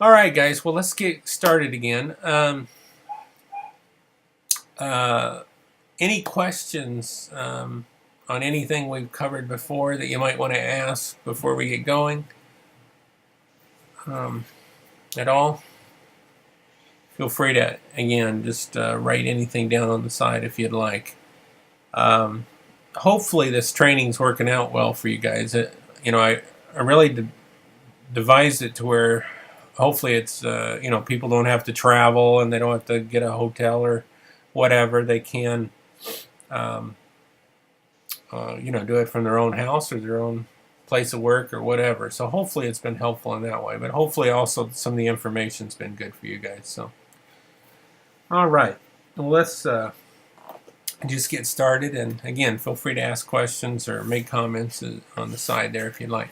All right, guys. Well, let's get started again. Any questions on anything we've covered before that you might want to ask before we get going at all? Feel free to, again, just write anything down on the side if you'd like. Hopefully this training's working out well for you guys. I really devised it to where hopefully it's, people don't have to travel and they don't have to get a hotel or whatever. They can, do it from their own house or their own place of work or whatever. So hopefully it's been helpful in that way. But hopefully also some of the information's been good for you guys. So, all right. Well, let's just get started. And again, feel free to ask questions or make comments on the side there if you'd like.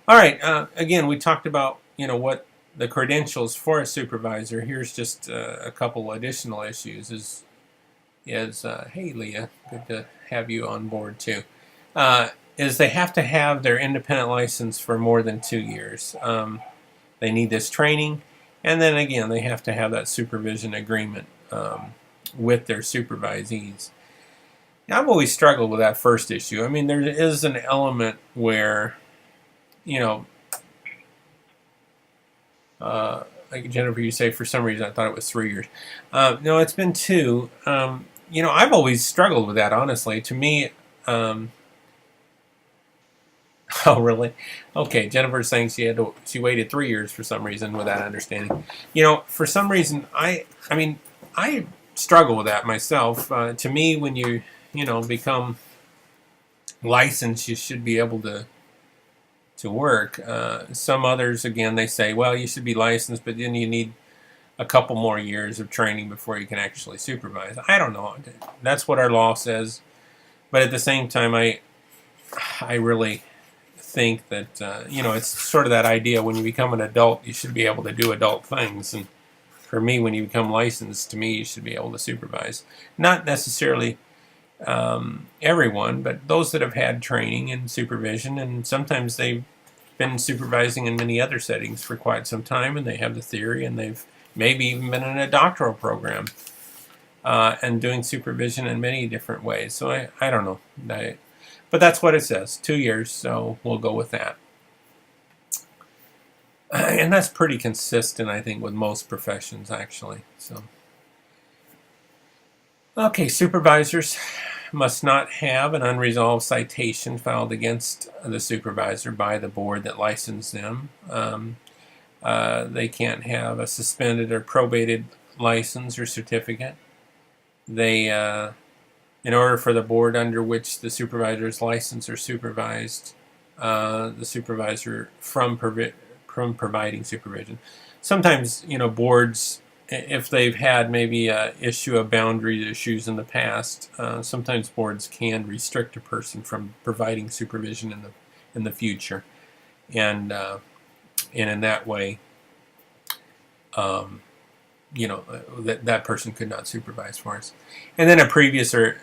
All right. Again, we talked about what the credentials for a supervisor. Here's just a couple additional issues. Is hey Leah, good to have you on board too. Is they have to have their independent license for more than 2 years. They need this training, and then again they have to have that supervision agreement with their supervisees. Now, I've always struggled with that first issue. I mean, there is an element where like Jennifer, you say for some reason I thought it was 3 years. No, it's been 2. I've always struggled with that, honestly. To me, oh really? Okay, Jennifer's saying she waited 3 years for some reason without understanding. For some reason I struggle with that myself. To me, when you become licensed, you should be able to work. Some others, again, they say, well, you should be licensed, but then you need a couple more years of training before you can actually supervise. I don't know. That's what our law says. But at the same time, I really think that, it's sort of that idea when you become an adult, you should be able to do adult things. And for me, when you become licensed, to me, you should be able to supervise. Not necessarily everyone, but those that have had training and supervision, and sometimes they've been supervising in many other settings for quite some time, and they have the theory, and they've maybe even been in a doctoral program and doing supervision in many different ways. So I don't know. But that's what it says, 2 years, so we'll go with that. And that's pretty consistent, I think, with most professions, actually. So, okay, supervisors must not have an unresolved citation filed against the supervisor by the board that licensed them. They can't have a suspended or probated license or certificate. They, in order for the board under which the supervisor is licensed or supervised, the supervisor from providing supervision. Sometimes, boards, if they've had maybe a issue of boundary issues in the past, sometimes boards can restrict a person from providing supervision in the future, and in that way, that person could not supervise for us. And then a previous or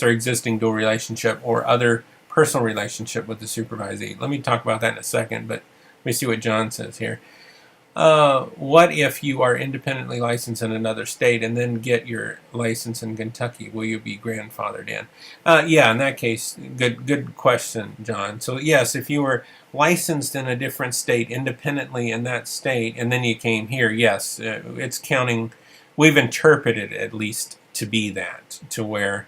existing dual relationship or other personal relationship with the supervisee. Let me talk about that in a second, but let me see what John says here. What if you are independently licensed in another state and then get your license in Kentucky? Will you be grandfathered in? Yeah, in that case, good question, John. So yes, if you were licensed in a different state independently in that state and then you came here, yes, it's counting. We've interpreted it at least to be that, to where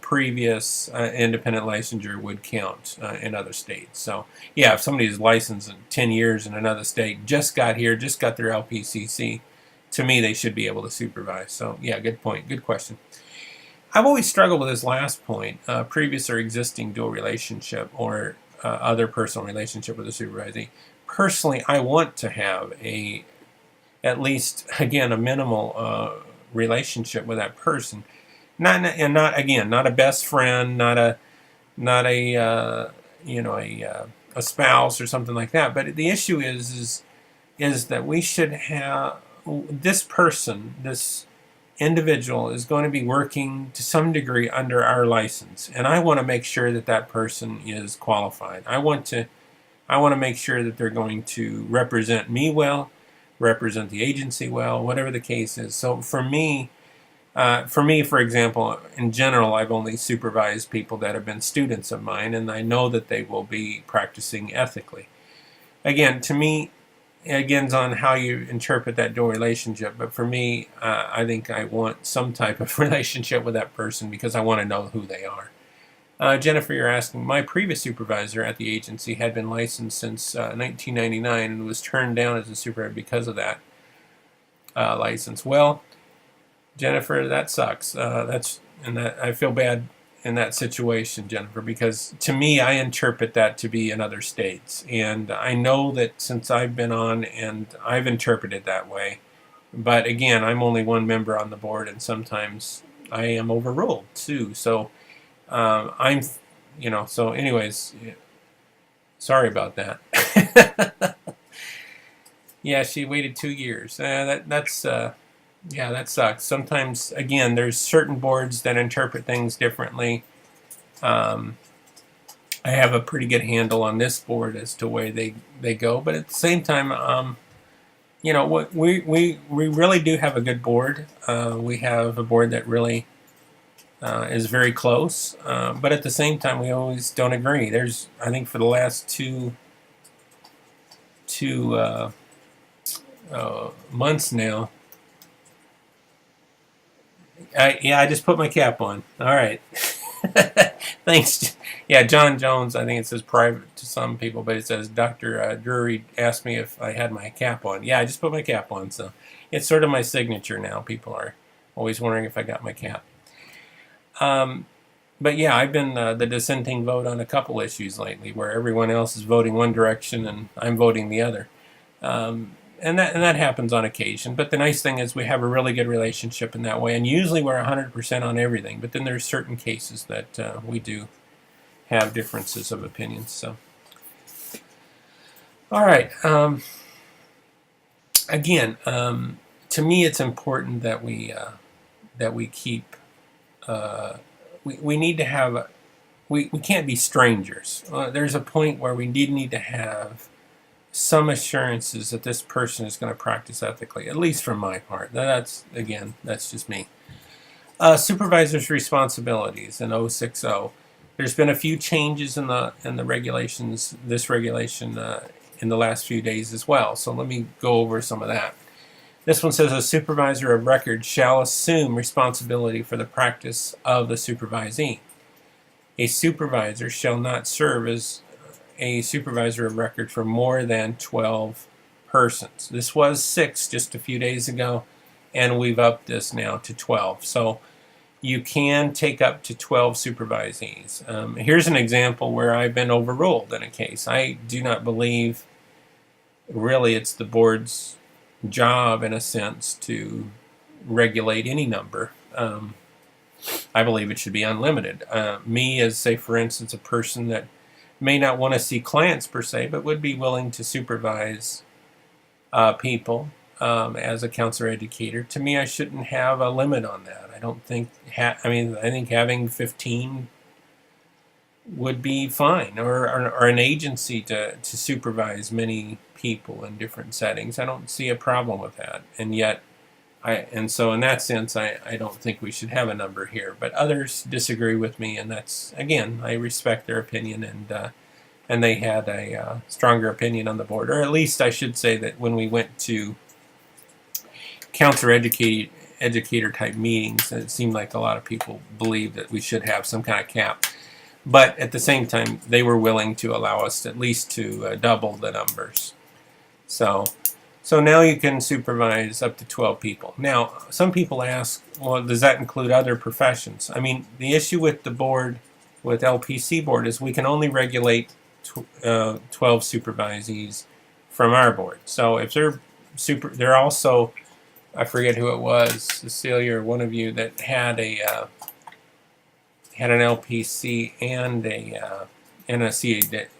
previous independent licensure would count in other states. So yeah, if somebody's licensed in 10 years in another state, just got here, just got their LPCC, to me they should be able to supervise. So yeah, good point, good question. I've always struggled with this last point, previous or existing dual relationship or other personal relationship with a supervisee. Personally, I want to have at least, again, a minimal relationship with that person. Not a best friend, not a spouse or something like that. But the issue is that we should have this person, this individual, is going to be working to some degree under our license, and I want to make sure that person is qualified. I want to I want to make sure that they're going to represent me well, represent the agency well, whatever the case is. So for me, for example, in general, I've only supervised people that have been students of mine, and I know that they will be practicing ethically. Again, to me, again, it's on how you interpret that dual relationship. But for me, I think I want some type of relationship with that person because I want to know who they are. Jennifer, you're asking, my previous supervisor at the agency had been licensed since 1999 and was turned down as a supervisor because of that license. Well, Jennifer, that sucks. I feel bad in that situation, Jennifer, because to me, I interpret that to be in other states, and I know that since I've been on, and I've interpreted that way. But again, I'm only one member on the board, and sometimes I am overruled too. So So anyways, sorry about that. Yeah, she waited 2 years. Yeah, that sucks. Sometimes, again, there's certain boards that interpret things differently. I have a pretty good handle on this board as to where they go, but at the same time, we really do have a good board. We have a board that really is very close, but at the same time, we always don't agree. I think for the last two months now. I just put my cap on. All right. Thanks. Yeah, John Jones, I think it says private to some people, but it says Dr. Drury asked me if I had my cap on. Yeah, I just put my cap on, so it's sort of my signature now. People are always wondering if I got my cap. But yeah, I've been the dissenting vote on a couple issues lately where everyone else is voting one direction and I'm voting the other. And that happens on occasion. But the nice thing is we have a really good relationship in that way. And usually we're 100% on everything. But then there's certain cases that we do have differences of opinions. So, all right. Again, to me, it's important that we keep. We need to have. We can't be strangers. There's a point where we need to have some assurances that this person is going to practice ethically, at least from my part. That's just me. Supervisors' responsibilities in 060. There's been a few changes in the regulations, this regulation in the last few days as well. So let me go over some of that. This one says a supervisor of record shall assume responsibility for the practice of the supervisee. A supervisor shall not serve as a supervisor of record for more than 12 persons. This was 6 just a few days ago, and we've upped this now to 12. So you can take up to 12 supervisees. Here's an example where I've been overruled in a case. I do not believe really it's the board's job, in a sense, to regulate any number. I believe it should be unlimited. Me as, say, for instance, a person that may not want to see clients per se, but would be willing to supervise people as a counselor educator. To me, I shouldn't have a limit on that. I don't think. I think having 15 would be fine, or an agency to supervise many people in different settings. I don't see a problem with that, and yet. So in that sense, I don't think we should have a number here. But others disagree with me, and that's, again, I respect their opinion, and they had a stronger opinion on the board. Or at least I should say that when we went to counselor educator type meetings, it seemed like a lot of people believed that we should have some kind of cap. But at the same time, they were willing to allow us at least to double the numbers. So now you can supervise up to 12 people. Now, some people ask, well, does that include other professions? I mean, the issue with the board, with LPC board, is we can only regulate 12 supervisees from our board. So if they're also, I forget who it was, Cecilia or one of you, that had an LPC and a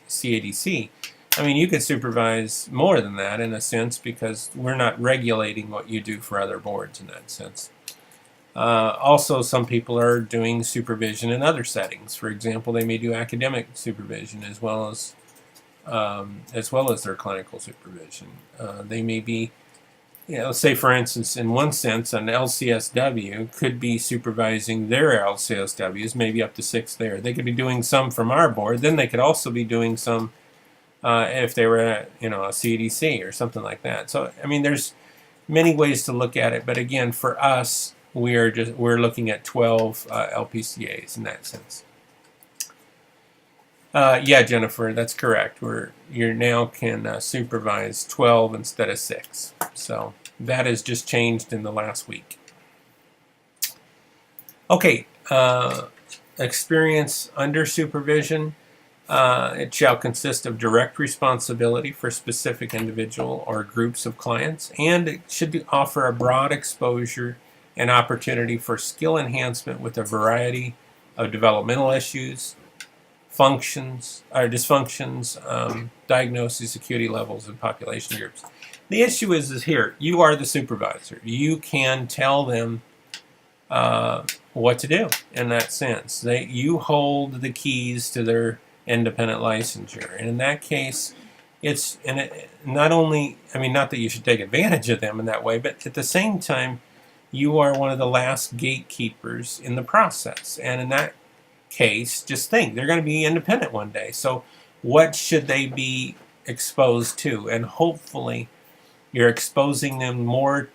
CADC. I mean, you could supervise more than that in a sense because we're not regulating what you do for other boards in that sense. Also, some people are doing supervision in other settings. For example, they may do academic supervision as well as as well as their clinical supervision. They may be, let's say for instance, in one sense, an LCSW could be supervising their LCSWs, maybe up to 6 there. They could be doing some from our board. Then they could also be doing some if they were at, a CDC or something like that. So, I mean, there's many ways to look at it. But again, for us, we're looking at 12 LPCAs in that sense. Yeah, Jennifer, that's correct. You now can supervise 12 instead of 6. So that has just changed in the last week. Okay, experience under supervision. It shall consist of direct responsibility for specific individual or groups of clients, and it should offer a broad exposure and opportunity for skill enhancement with a variety of developmental issues, functions or dysfunctions, diagnoses, acuity levels, and population groups. The issue is here, you are the supervisor. You can tell them what to do in that sense. You hold the keys to their independent licensure. And in that case, not that you should take advantage of them in that way, but at the same time, you are one of the last gatekeepers in the process. And in that case, just think, they're going to be independent one day. So what should they be exposed to? And hopefully you're exposing them more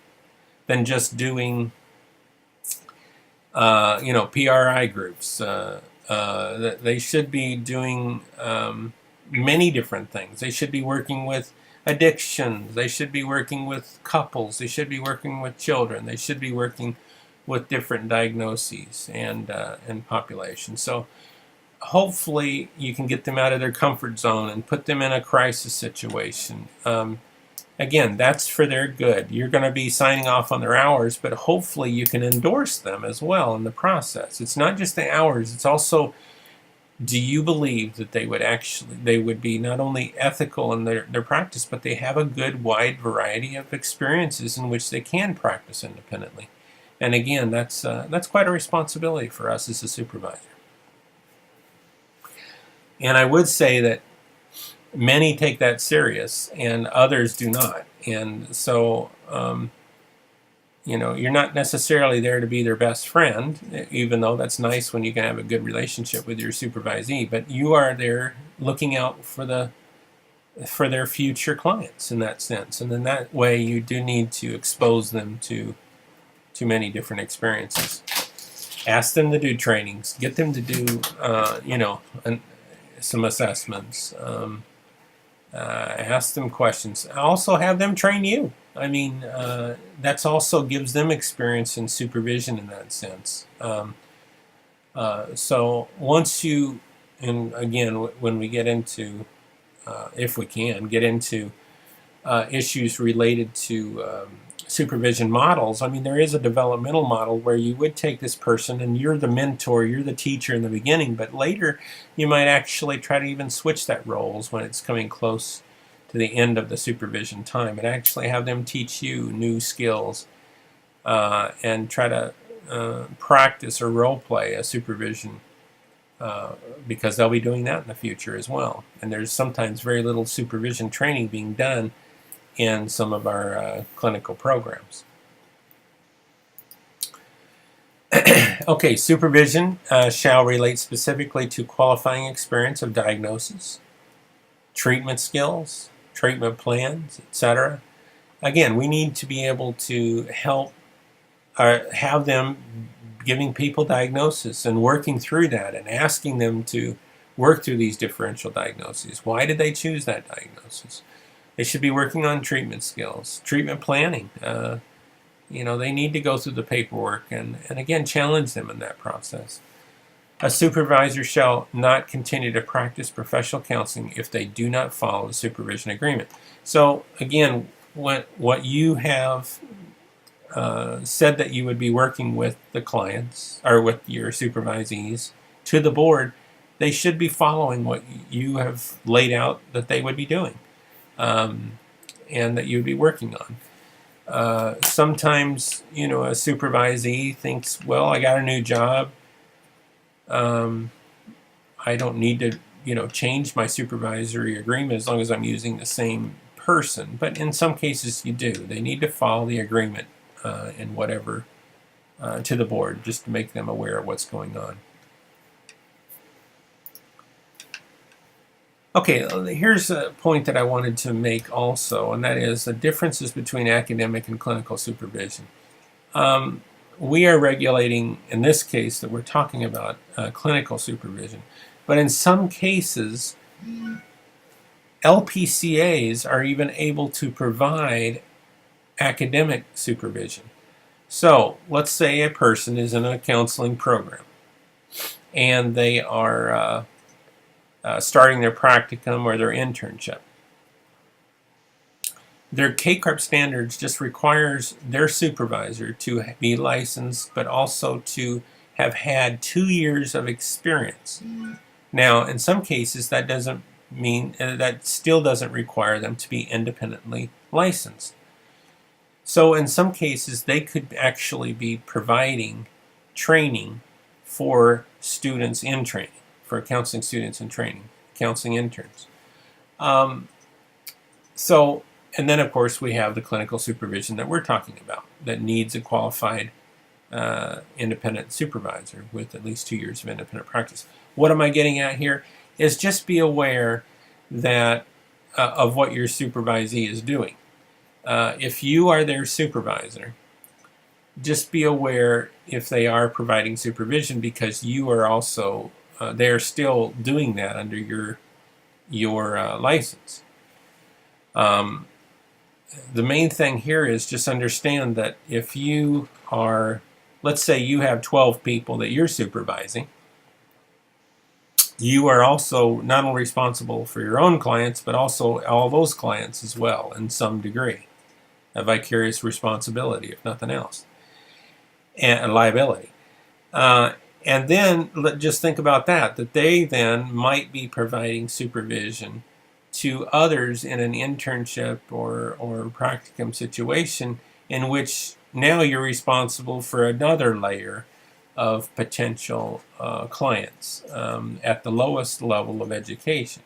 than just doing, PRI groups. They should be doing many different things. They should be working with addictions. They should be working with couples. They should be working with children. They should be working with different diagnoses and populations. So hopefully you can get them out of their comfort zone and put them in a crisis situation. Again, that's for their good. You're going to be signing off on their hours, but hopefully you can endorse them as well in the process. It's not just the hours, it's also, do you believe that they would be not only ethical in their practice, but they have a good wide variety of experiences in which they can practice independently. And again, that's quite a responsibility for us as a supervisor. And I would say that many take that serious and others do not. And so, you're not necessarily there to be their best friend, even though that's nice when you can have a good relationship with your supervisee, but you are there looking out for their future clients in that sense. And in that way, you do need to expose them to many different experiences. Ask them to do trainings, get them to do, some assessments, ask them questions. Also have them train you. I mean, that's also gives them experience in supervision in that sense. So once you, and again, when we get into, if we can, get into issues related to supervision models, I mean, there is a developmental model where you would take this person and you're the mentor, you're the teacher in the beginning, but later you might actually try to even switch that roles when it's coming close to the end of the supervision time and actually have them teach you new skills and try to practice or role play a supervision because they'll be doing that in the future as well. And there's sometimes very little supervision training being done in some of our clinical programs. Okay, supervision shall relate specifically to qualifying experience of diagnosis, treatment skills, treatment plans, etc. Again, we need to be able to help have them giving people diagnosis and working through that and asking them to work through these differential diagnoses. Why did they choose that diagnosis? They should be working on treatment skills, treatment planning. They need to go through the paperwork and again, challenge them in that process. A supervisor shall not continue to practice professional counseling if they do not follow the supervision agreement. So again, what you have said that you would be working with the clients or with your supervisees to the board, they should be following what you have laid out that they would be doing. And that you'd be working on. Sometimes, a supervisee thinks, well, I got a new job. I don't need to change my supervisory agreement as long as I'm using the same person. But in some cases you do. They need to follow the agreement in whatever to the board, just to make them aware of what's going on. Okay, here's a point that I wanted to make also, and that is the differences between academic and clinical supervision. We are regulating, in this case that we're talking about, clinical supervision. But in some cases, LPCAs are even able to provide academic supervision. So let's say a person is in a counseling program and they are starting their practicum or their internship. Their CACREP standards just requires their supervisor to be licensed, but also to have had 2 years of experience. Now, in some cases, that doesn't mean that still doesn't require them to be independently licensed. So, in some cases, they could actually be providing training for students in training, for counseling students in training, counseling interns. And then, of course, we have the clinical supervision that we're talking about that needs a qualified independent supervisor with at least 2 years of independent practice. What am I getting at here? Is just be aware that of what your supervisee is doing. If you are their supervisor, just be aware if they are providing supervision, because you are also they're still doing that under your license. The main thing here is just understand that if you are, let's say you have 12 people that you're supervising, you are also not only responsible for your own clients, but also all those clients as well in some degree. A vicarious responsibility, if nothing else, and a liability. And then just think about that they then might be providing supervision to others in an internship or practicum situation, in which now you're responsible for another layer of potential clients at the lowest level of education.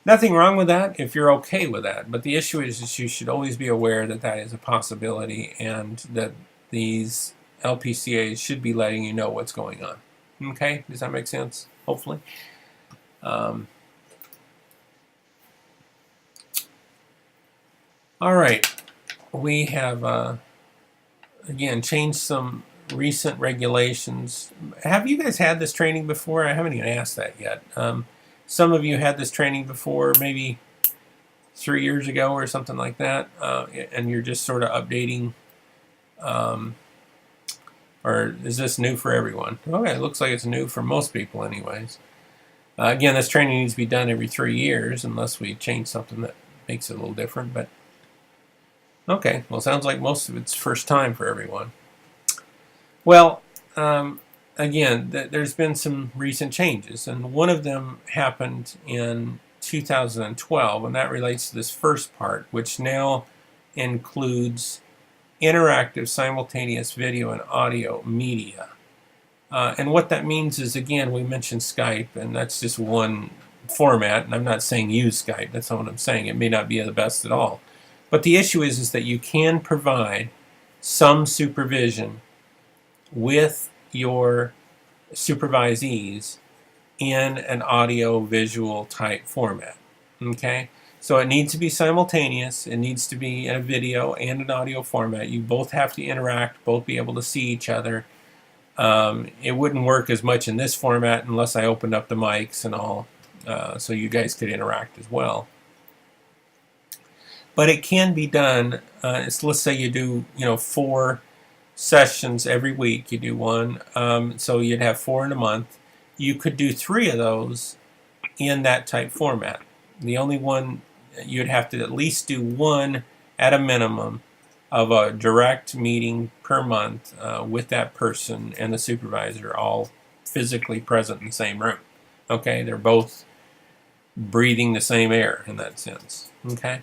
Nothing wrong with that if you're okay with that, but the issue is you should always be aware that that is a possibility, and that these LPCAs should be letting you know what's going on. Okay, does that make sense? Hopefully. All right, we have again changed some recent regulations. Have you guys had this training before? I haven't even asked that yet. Some of you had this training before, maybe 3 years ago or something like that, and you're just sort of updating, or is this new for everyone? Okay, it looks like it's new for most people anyways. Again, this training needs to be done every 3 years unless we change something that makes it a little different, but okay, well, sounds like most of it's first time for everyone. Well, again, there's been some recent changes, and one of them happened in 2012, and that relates to this first part, which now includes interactive simultaneous video and audio media. And what that means is, again, we mentioned Skype, and that's just one format, and I'm not saying use Skype, that's not what I'm saying. It may not be the best at all. But the issue is that you can provide some supervision with your supervisees in an audio-visual type format. Okay? So it needs to be simultaneous. It needs to be in a video and an audio format. You both have to interact, both be able to see each other. It wouldn't work as much in this format unless I opened up the mics and all, so you guys could interact as well. But it can be done. Let's say you do, 4 sessions every week. You do one, so you'd have 4 in a month. You could do 3 of those in that type format. The only one, you'd have to at least do 1 at a minimum of a direct meeting per month with that person and the supervisor all physically present in the same room. Okay, they're both breathing the same air in that sense. Okay.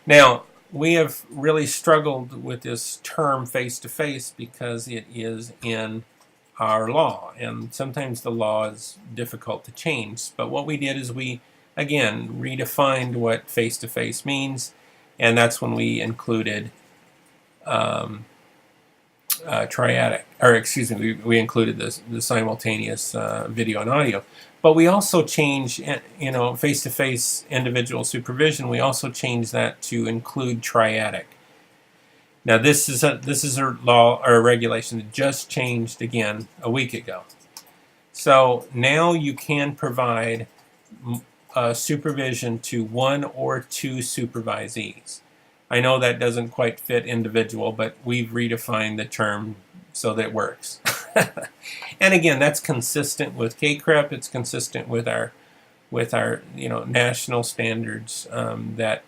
Now, we have really struggled with this term face-to-face because it is in our law, and sometimes the law is difficult to change. But what we did is we, again, redefined what face-to-face means, and that's when we included triadic, or excuse me, we included the simultaneous video and audio. But we also changed, face-to-face individual supervision. We also changed that to include triadic. Now this is a law or a regulation that just changed again a week ago. So now you can provide supervision to 1 or 2 supervisees. I know that doesn't quite fit individual, but we've redefined the term so that it works. And again, that's consistent with KCREP. It's consistent with our national standards that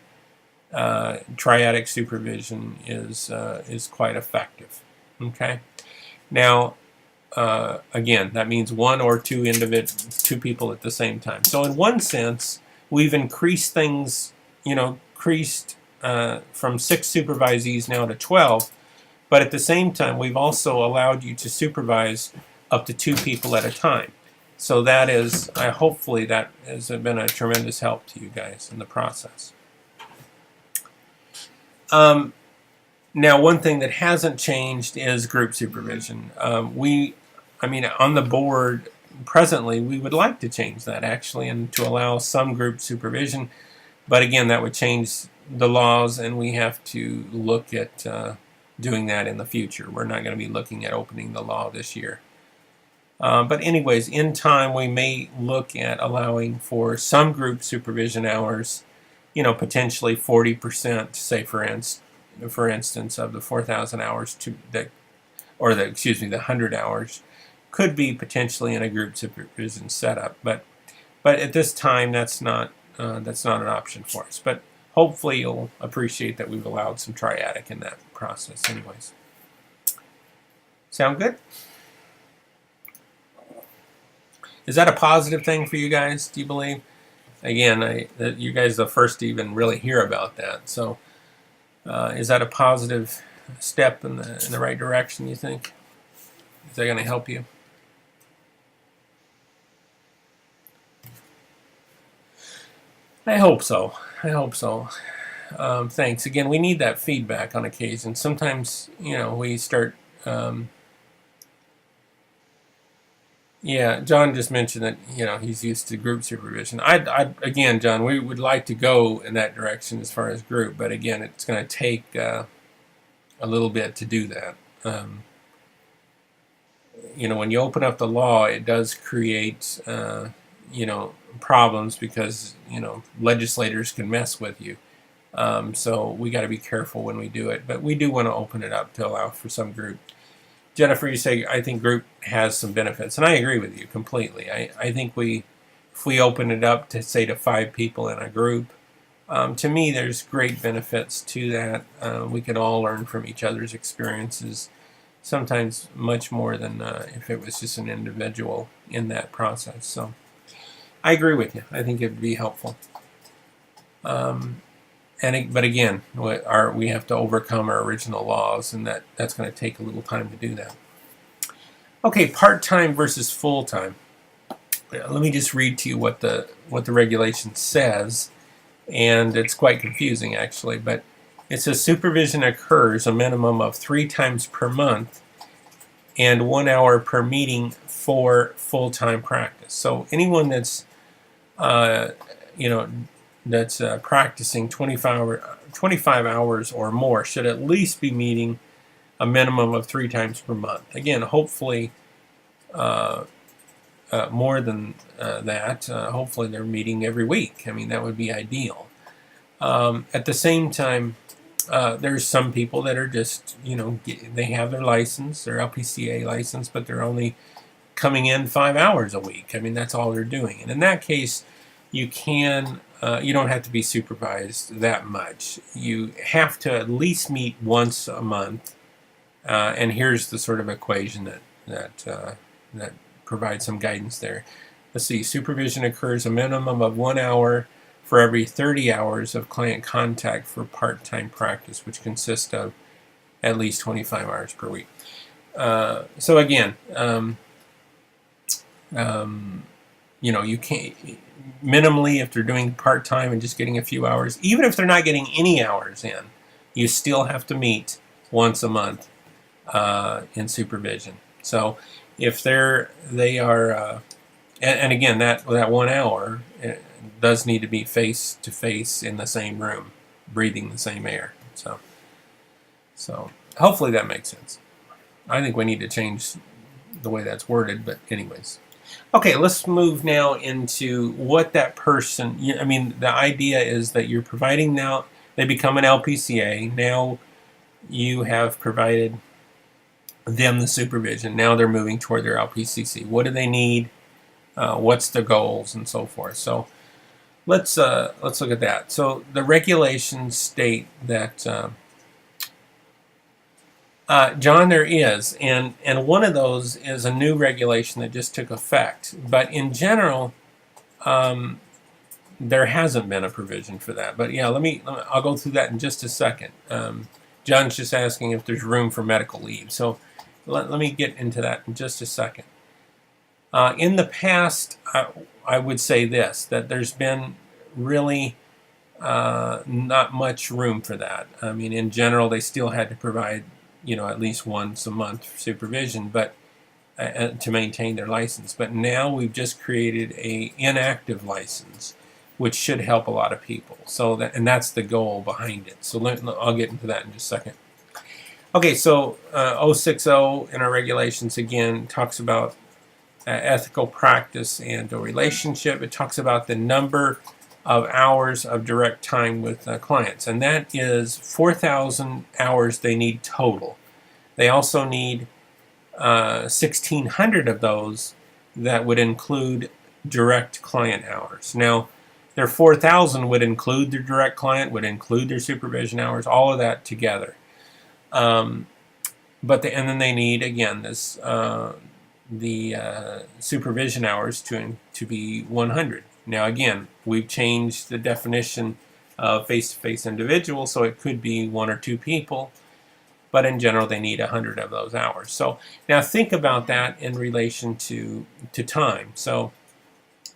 triadic supervision is quite effective. Okay. Now, again, that means 1 or 2 people at the same time. So in one sense, we've increased things, increased from 6 supervisees now to 12, but at the same time, we've also allowed you to supervise up to 2 people at a time. So that is, hopefully that has been a tremendous help to you guys in the process. Now, one thing that hasn't changed is group supervision. On the board presently, we would like to change that actually, and to allow some group supervision. But again, that would change the laws, and we have to look at doing that in the future. We're not going to be looking at opening the law this year. But anyways, in time, we may look at allowing for some group supervision hours, potentially 40%, say for instance, of the 4,000 hours the 100 hours could be potentially in a group supervision setup. But at this time, that's not an option for us. But hopefully, you'll appreciate that we've allowed some triadic in that process. Anyways, sound good? Is that a positive thing for you guys? Do you believe? Again, you guys are the first to even really hear about that. So, is that a positive step in the right direction, you think? Is that going to help you? I hope so. Thanks. Again, we need that feedback on occasion. Sometimes, we start... John just mentioned that, he's used to group supervision. Again, John, we would like to go in that direction as far as group, but again, it's going to take a little bit to do that. When you open up the law, it does create, problems because, legislators can mess with you. So we got to be careful when we do it, but we do want to open it up to allow for some group. Jennifer, you say, I think group has some benefits, and I agree with you completely. I think if we open it up to, say, to 5 people in a group, to me, there's great benefits to that. We could all learn from each other's experiences, sometimes much more than if it was just an individual in that process. So I agree with you. I think it would be helpful. But again, we have to overcome our original laws, and that's going to take a little time to do that. Okay, part-time versus full-time. Let me just read to you what the regulation says, and it's quite confusing actually. But it says supervision occurs a minimum of 3 times per month, and 1 hour per meeting for full-time practice. So anyone that's practicing 25 hours or more should at least be meeting a minimum of 3 times per month. Again, hopefully more than that. Hopefully they're meeting every week. I mean, that would be ideal. At the same time, there's some people that are just, they have their license, their LPCA license, but they're only coming in 5 hours a week. I mean, that's all they're doing. And in that case, you don't have to be supervised that much. You have to at least meet once a month. And here's the sort of equation that provides some guidance there. Let's see. Supervision occurs a minimum of 1 hour for every 30 hours of client contact for part-time practice, which consists of at least 25 hours per week. So again, you can't minimally, if they're doing part-time and just getting a few hours, even if they're not getting any hours in, you still have to meet once a month in supervision. So if they are, and again, that 1 hour does need to be face to face in the same room, breathing the same air. So hopefully that makes sense. I think we need to change the way that's worded, but anyways. Okay, let's move now into what that person, the idea is that you're providing now, they become an LPCA. Now you have provided them the supervision. Now they're moving toward their LPCC. What do they need? What's the goals and so forth? So let's look at that. So the regulations state that, John, there is, and one of those is a new regulation that just took effect. But in general, there hasn't been a provision for that. But yeah, I'll go through that in just a second. John's just asking if there's room for medical leave. So let me get into that in just a second. In the past, I would say this, that there's been really not much room for that. I mean, in general, they still had to provide, at least once a month supervision, but to maintain their license. But now we've just created a inactive license, which should help a lot of people. So that's the goal behind it. So I'll get into that in just a second. Okay, so 060 in our regulations again talks about ethical practice and a relationship. It talks about the number of hours of direct time with clients, and that is 4,000 hours they need total. They also need 1,600 of those that would include direct client hours. Now, their 4,000 would include their direct client, would include their supervision hours, all of that together. And then they need, again, this the supervision hours to be 100. Now, again, we've changed the definition of face-to-face individual, so it could be 1 or 2 people, but in general, they need 100 of those hours. So now think about that in relation to time. So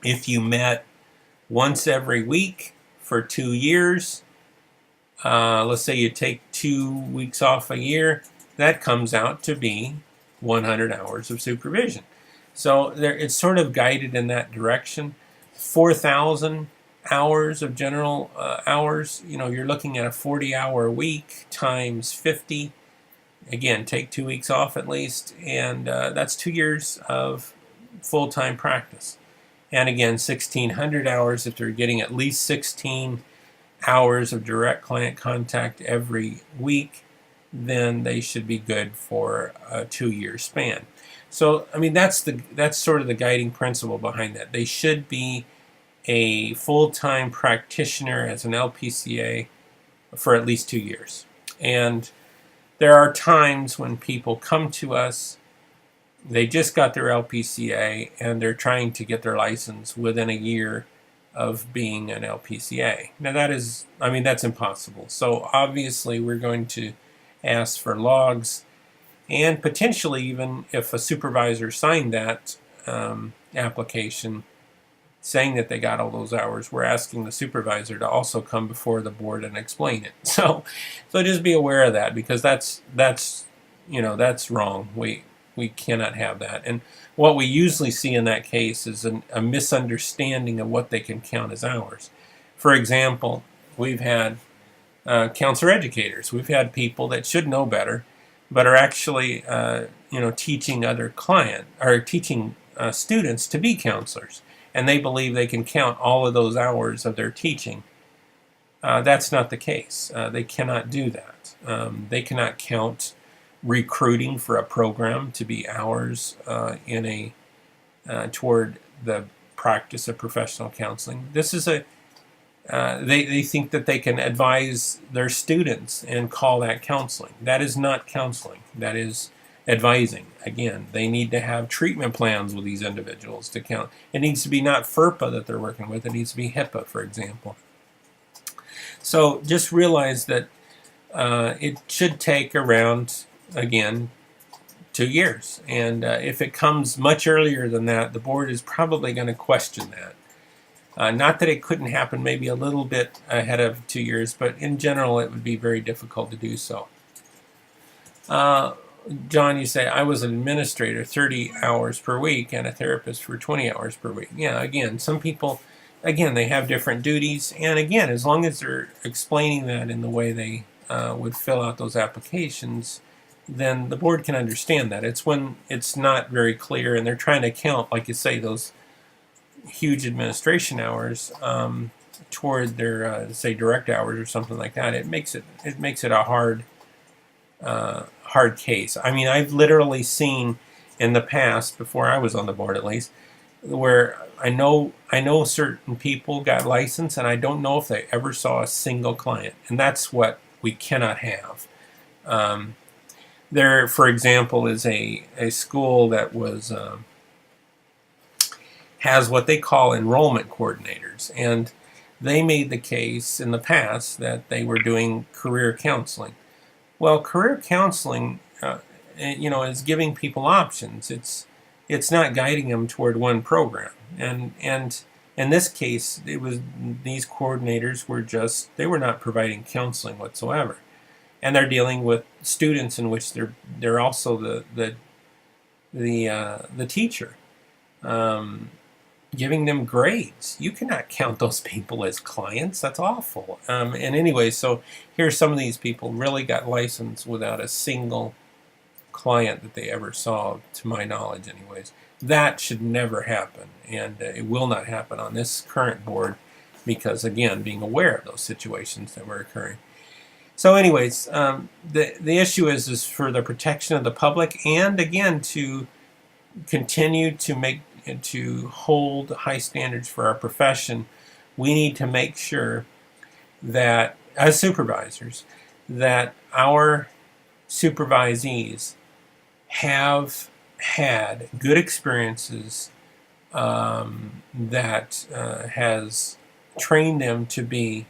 if you met once every week for 2 years, let's say you take 2 weeks off a year, that comes out to be 100 hours of supervision. So it's sort of guided in that direction. 4,000 hours of general hours, you're looking at a 40-hour week times 50. Again, take 2 weeks off at least, and that's 2 years of full-time practice. And again, 1,600 hours if they're getting at least 16 hours of direct client contact every week, then they should be good for a 2-year span. So, that's sort of the guiding principle behind that. They should be a full-time practitioner as an LPCA for at least 2 years. And there are times when people come to us, they just got their LPCA, and they're trying to get their license within a year of being an LPCA. Now that's impossible. So obviously we're going to ask for logs, and potentially even if a supervisor signed that application saying that they got all those hours, we're asking the supervisor to also come before the board and explain it. So just be aware of that, because that's wrong. We cannot have that. And what we usually see in that case is a misunderstanding of what they can count as hours. For example, we've had counselor educators. We've had people that should know better, but are actually teaching teaching students to be counselors, and they believe they can count all of those hours of their teaching. That's not the case. They cannot do that. They cannot count recruiting for a program to be hours toward the practice of professional counseling. This is they think that they can advise their students and call that counseling. That is not counseling. That is advising. Again, they need to have treatment plans with these individuals to count. It needs to be not FERPA that they're working with. It needs to be HIPAA, for example. So just realize that it should take around, again, 2 years. And if it comes much earlier than that, the board is probably going to question that. Not that it couldn't happen maybe a little bit ahead of 2 years, but in general it would be very difficult to do so. John, you say, I was an administrator 30 hours per week and a therapist for 20 hours per week. Yeah, again, some people, again, they have different duties. And again, as long as they're explaining that in the way they would fill out those applications, then the board can understand that. It's when it's not very clear and they're trying to count, like you say, those huge administration hours toward their, say, direct hours or something like that. It makes it a hard case. I mean, I've literally seen in the past, before I was on the board at least, where I know certain people got licensed and I don't know if they ever saw a single client, and that's what we cannot have. There, for example, is a school that was has what they call enrollment coordinators, and they made the case in the past that they were doing career counseling. Well, career counseling, is giving people options. It's not guiding them toward one program. And in this case, it was these coordinators they were not providing counseling whatsoever, and they're dealing with students in which they're also the teacher, giving them grades. You cannot count those people as clients. That's awful. And anyway, so here's some of these people really got licensed without a single client that they ever saw, to my knowledge anyways. That should never happen, and it will not happen on this current board because, again, being aware of those situations that were occurring. So anyways, the issue is for the protection of the public, and again, to continue to hold high standards for our profession, we need to make sure that, as supervisors, that our supervisees have had good experiences that has trained them to be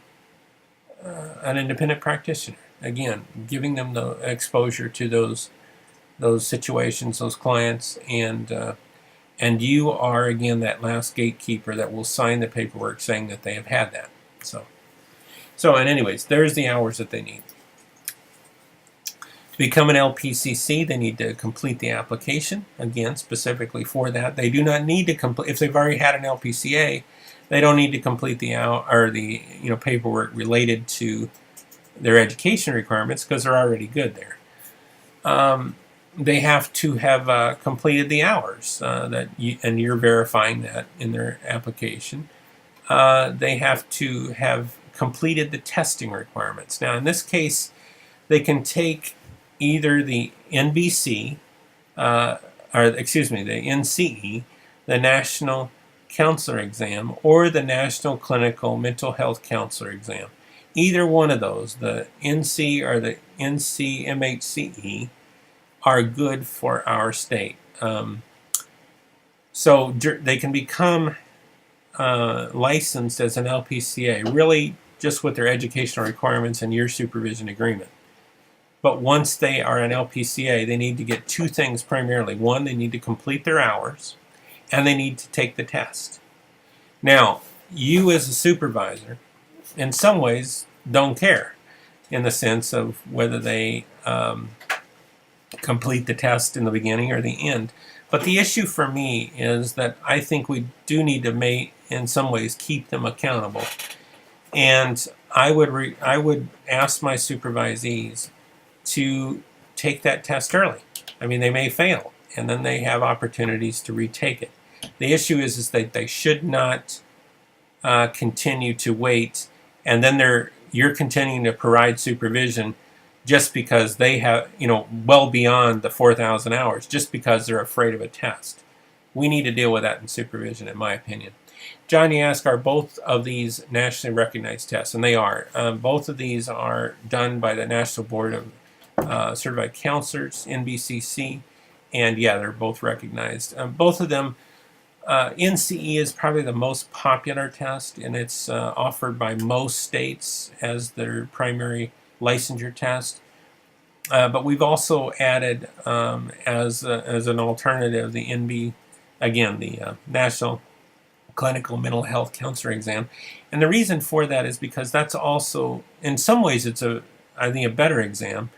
an independent practitioner. Again, giving them the exposure to those situations, those clients, and you are, again, that last gatekeeper that will sign the paperwork saying that they have had that. So, and anyways, there's the hours that they need. To become an LPCC, they need to complete the application, again, specifically for that. They do not need to complete, if they've already had an LPCA, they don't need to complete the paperwork related to their education requirements because they're already good there. They have to have completed the hours and you're verifying that in their application. They have to have completed the testing requirements. Now, in this case, they can take either the NBC, the NCE, the National Counselor Exam, or the National Clinical Mental Health Counselor Exam. Either one of those, the NC or the NCMHCE, are good for our state. So they can become licensed as an LPCA, really just with their educational requirements and your supervision agreement. But once they are an LPCA, they need to get two things primarily. One, they need to complete their hours, and they need to take the test. Now, you as a supervisor, in some ways, don't care in the sense of whether they complete the test in the beginning or the end. But the issue for me is that I think we do need to, in some ways, keep them accountable. And I would ask my supervisees to take that test early. I mean, they may fail, and then they have opportunities to retake it. The issue is that they should not continue to wait, and then you're continuing to provide supervision just because they have, well beyond the 4,000 hours, just because they're afraid of a test. We need to deal with that in supervision, in my opinion. John, you ask, are both of these nationally recognized tests? And they are. Both of these are done by the National Board of Certified Counselors, NBCC, and yeah, they're both recognized. Both of them, NCE is probably the most popular test, and it's offered by most states as their primary licensure test. But we've also added as an alternative the NB, again, the National Clinical Mental Health Counselor exam. And the reason for that is because that's also, in some ways, it's I think a better exam,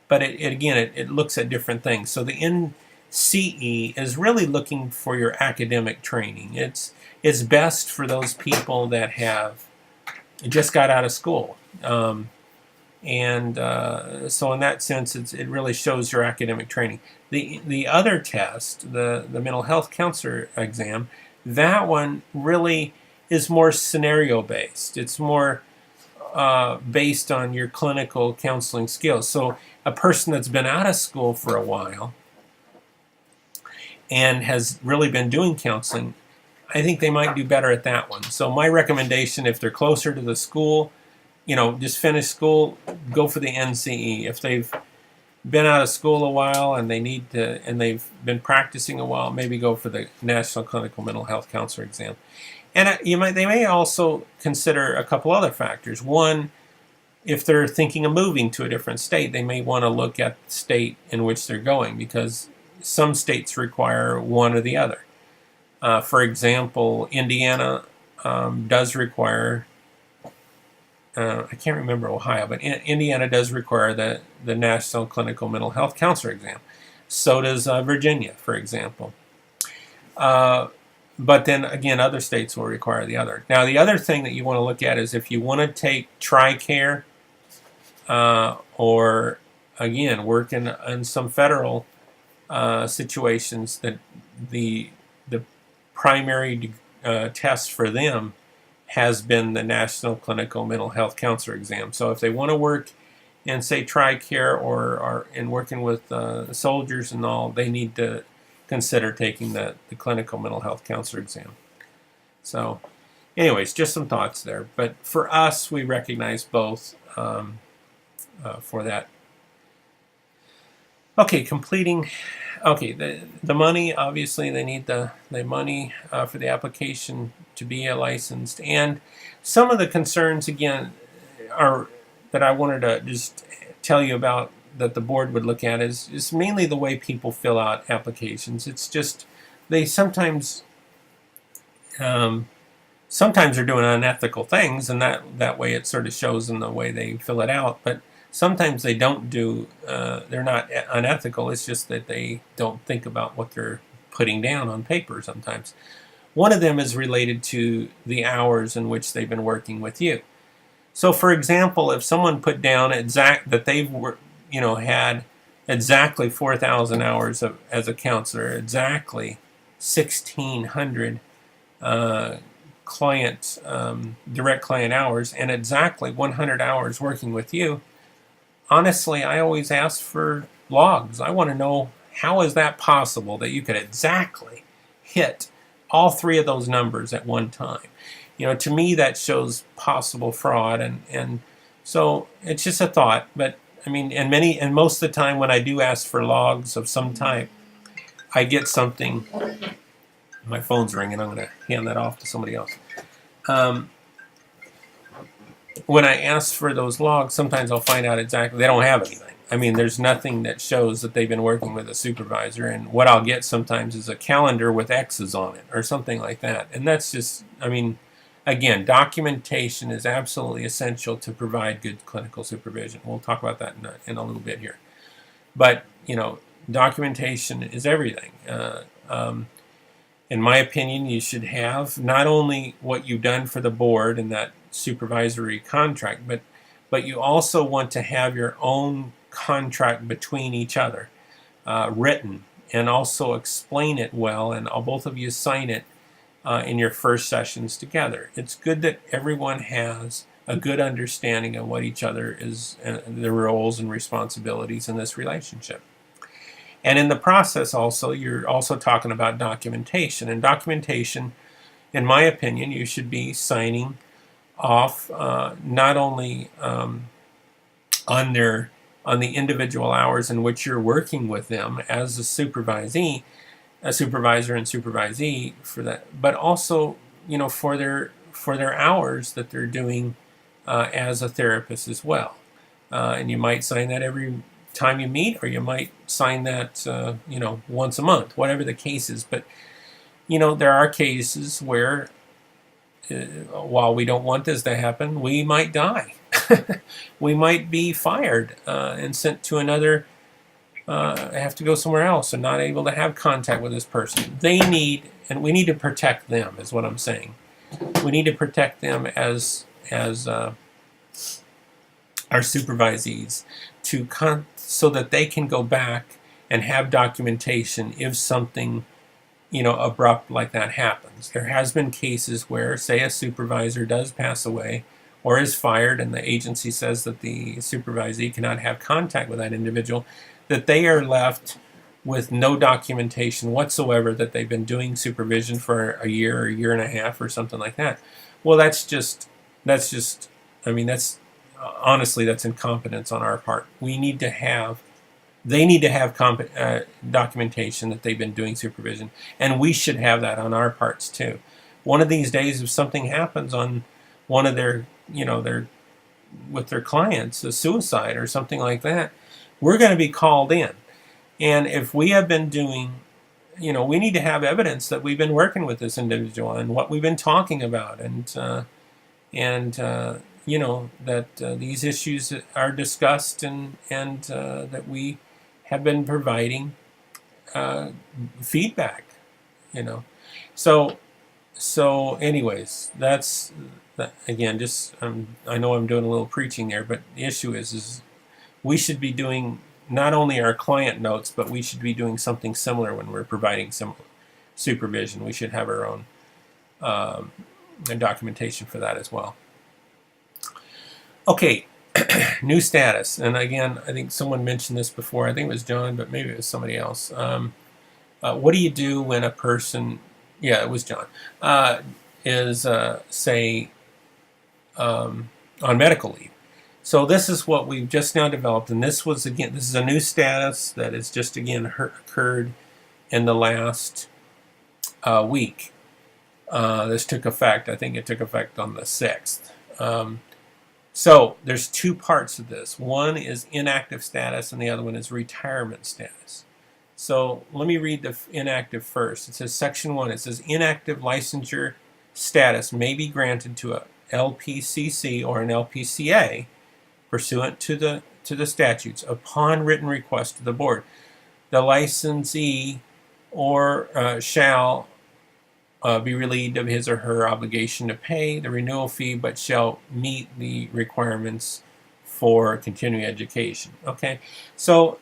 but it looks at different things. So the NCE is really looking for your academic training. It's best for those people that have just got out of school. So in that sense, it really shows your academic training. The other test, the mental health counselor exam, that one really is more scenario based. It's more based on your clinical counseling skills. So a person that's been out of school for a while and has really been doing counseling, I think they might do better at that one. So my recommendation, if they're closer to the school, just finish school, go for the NCE. If they've been out of school a while and they've been practicing a while, maybe go for the National Clinical Mental Health Counselor exam. And they may also consider a couple other factors. One, if they're thinking of moving to a different state, they may want to look at the state in which they're going, because some states require one or the other. For example, Indiana does require, I can't remember Ohio, but Indiana does require the National Clinical Mental Health Counselor exam. So does Virginia, for example. But then again, other states will require the other. Now, the other thing that you want to look at is if you want to take TRICARE or, again, work in some federal situations, that the primary test for them has been the National Clinical Mental Health Counselor exam. So if they want to work in, say, TRICARE or in working with soldiers and all, they need to consider taking the Clinical Mental Health Counselor exam. So anyways, just some thoughts there. But for us, we recognize both for that. Okay, completing. Okay, the money, obviously they need the money for the application to be licensed. And some of the concerns, again, are that I wanted to just tell you about, that the board would look at, is mainly the way people fill out applications. It's just, they sometimes are doing unethical things, and that way it sort of shows in the way they fill it out. But sometimes they don't do, they're not unethical, it's just that they don't think about what they're putting down on paper sometimes. One of them is related to the hours in which they've been working with you. So for example, if someone put down that they've had exactly 4,000 hours as a counselor, exactly 1,600 direct client hours, and exactly 100 hours working with you, honestly, I always ask for logs. I want to know, how is that possible that you could exactly hit all three of those numbers at one time? To me, that shows possible fraud, and so it's just a thought. But I mean, and most of the time when I do ask for logs of some type, I get something. My phone's ringing. I'm going to hand that off to somebody else. When I ask for those logs, sometimes I'll find out exactly they don't have anything. I mean, there's nothing that shows that they've been working with a supervisor, and what I'll get sometimes is a calendar with X's on it or something like that. And that's just, I mean, again, documentation is absolutely essential to provide good clinical supervision. We'll talk about that in a little bit here. But, documentation is everything. In my opinion, you should have not only what you've done for the board in that supervisory contract, but you also want to have your own contract between each other, written, and also explain it well, and both of you sign it in your first sessions together. It's good that everyone has a good understanding of what each other is, their roles and responsibilities in this relationship. And in the process also, you're also talking about documentation. And documentation, in my opinion, you should be signing off not only on the individual hours in which you're working with them as a supervisor and supervisee for that, but also for their hours that they're doing as a therapist as well. And you might sign that every time you meet, or you might sign that, once a month, whatever the case is. But, there are cases where, while we don't want this to happen, we might die. We might be fired and sent to another, have to go somewhere else and not able to have contact with this person. We need to protect them, is what I'm saying. We need to protect them as our supervisees so that they can go back and have documentation if something, abrupt like that happens. There has been cases where, say, a supervisor does pass away or is fired, and the agency says that the supervisee cannot have contact with that individual, that they are left with no documentation whatsoever that they've been doing supervision for a year or a year and a half or something like that. Well, that's honestly, that's incompetence on our part. They need to have documentation that they've been doing supervision, and we should have that on our parts too. One of these days, if something happens on one of their with their clients, a suicide or something like that, we're going to be called in. And if we have been doing, we need to have evidence that we've been working with this individual and what we've been talking about, and that these issues are discussed, and that we have been providing feedback. So anyways, that's again, just I know I'm doing a little preaching there, but the issue is we should be doing not only our client notes, but we should be doing something similar when we're providing some supervision. We should have our own documentation for that as well. Okay, new status. And again, I think someone mentioned this before. I think it was John, but maybe it was somebody else. What do you do when a person, it was John, is, say, on medical leave? So this is what we've just now developed, and this is a new status that has just occurred in the last week. This took effect, I think it took effect on the 6th. So there's two parts of this. One is inactive status, and the other one is retirement status. So let me read the inactive first. It says, Section 1, it says, inactive licensure status may be granted to a LPCC or an LPCA pursuant to the statutes upon written request to the board. The licensee shall be relieved of his or her obligation to pay the renewal fee, but shall meet the requirements for continuing education. Okay, so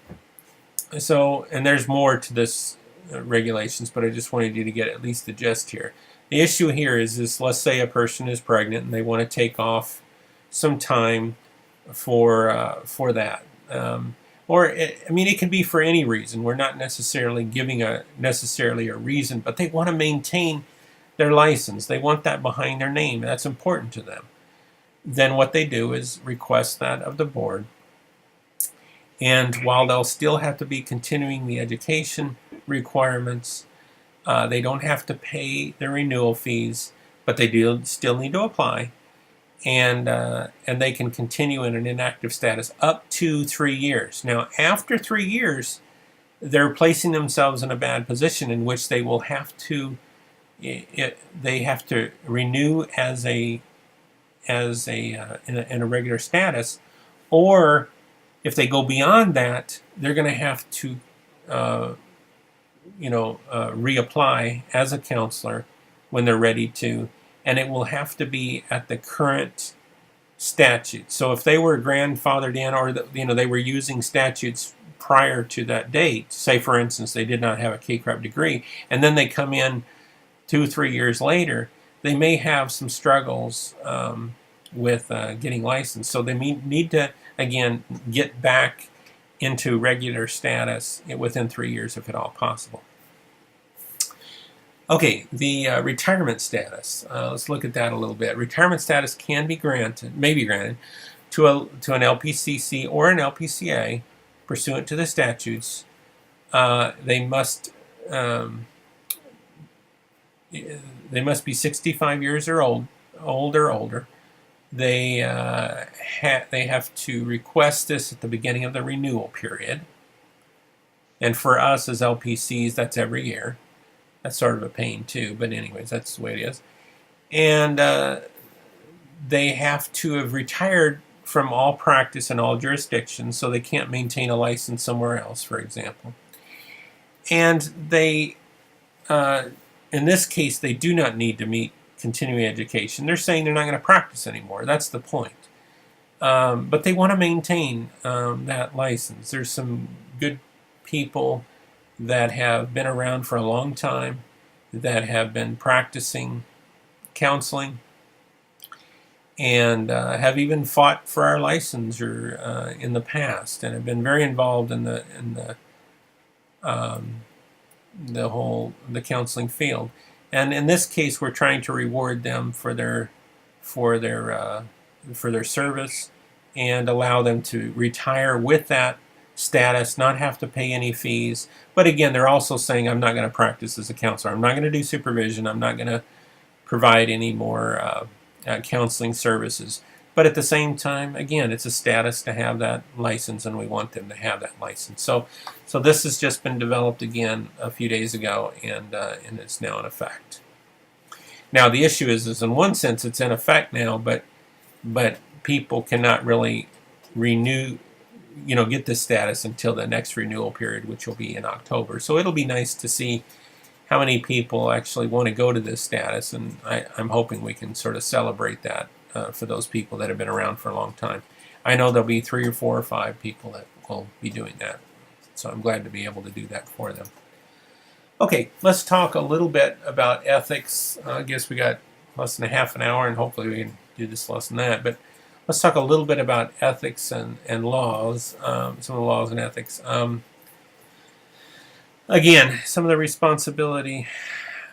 and there's more to this regulations, but I just wanted you to get at least the gist here. The issue here is this: let's say a person is pregnant and they want to take off some time for that. It can be for any reason. We're not necessarily giving a reason, but they want to maintain their license. They want that behind their name. That's important to them. Then what they do is request that of the board. And while they'll still have to be continuing the education requirements, they don't have to pay their renewal fees, but they do still need to apply. And they can continue in an inactive status up to 3 years. Now, after 3 years, they're placing themselves in a bad position in which they will have to renew in a regular status, or if they go beyond that, they're going to have to reapply as a counselor when they're ready to. And it will have to be at the current statute. So if they were grandfathered in, or they were using statutes prior to that date, say for instance they did not have a KCREP degree, and then they come in 2-3 years later, they may have some struggles with getting licensed. So they need to again get back into regular status within 3 years, if at all possible. Okay, the retirement status. Let's look at that a little bit. Retirement status may be granted to an LPCC or an LPCA pursuant to the statutes. They must be 65 years or older, They have to request this at the beginning of the renewal period. And for us as LPCs, that's every year. That's sort of a pain too, but anyways, that's the way it is. And they have to have retired from all practice in all jurisdictions, so they can't maintain a license somewhere else, for example. And they, in this case, they do not need to meet continuing education. They're saying they're not going to practice anymore. That's the point. But they want to maintain that license. There's some good people that have been around for a long time, that have been practicing counseling, and have even fought for our licensure in the past, and have been very involved in the counseling field. And in this case, we're trying to reward them for their service, and allow them to retire with that status, not have to pay any fees. But again, they're also saying, I'm not going to practice as a counselor. I'm not going to do supervision. I'm not going to provide any more counseling services. But at the same time, again, it's a status to have that license, and we want them to have that license. So this has just been developed again a few days ago, and it's now in effect. Now the issue is in one sense it's in effect now, but people cannot really get this status until the next renewal period, which will be in October. So it'll be nice to see how many people actually want to go to this status, and I'm hoping we can sort of celebrate that for those people that have been around for a long time. I know there'll be 3 or 4 or 5 people that will be doing that, so I'm glad to be able to do that for them. Okay, let's talk a little bit about ethics. I guess we got less than a half an hour, and hopefully we can do this less than that, but let's talk a little bit about ethics and laws, some of the laws and ethics. Again, some of the responsibility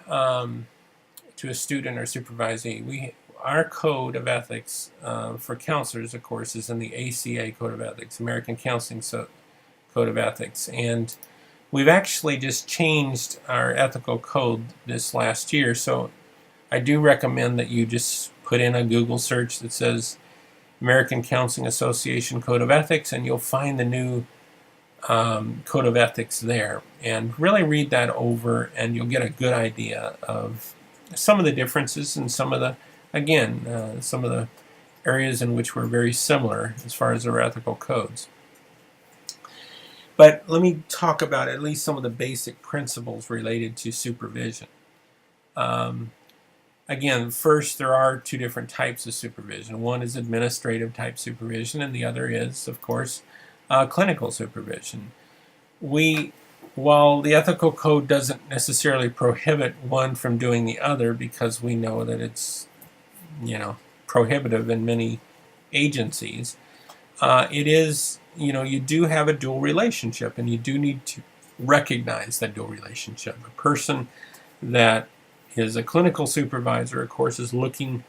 to a student or supervisee. Our code of ethics for counselors, of course, is in the ACA Code of Ethics, American Counseling Code of Ethics. And we've actually just changed our ethical code this last year. So I do recommend that you just put in a Google search that says American Counseling Association Code of Ethics, and you'll find the new Code of Ethics there. And really read that over, and you'll get a good idea of some of the differences and some of the areas in which we're very similar as far as our ethical codes. But let me talk about at least some of the basic principles related to supervision. Again, first, there are 2 different types of supervision. One is administrative type supervision, and the other is, of course, clinical supervision. While the ethical code doesn't necessarily prohibit one from doing the other, because we know that it's prohibitive in many agencies, it is, you do have a dual relationship, and you do need to recognize that dual relationship. A person that is a clinical supervisor, of course, is looking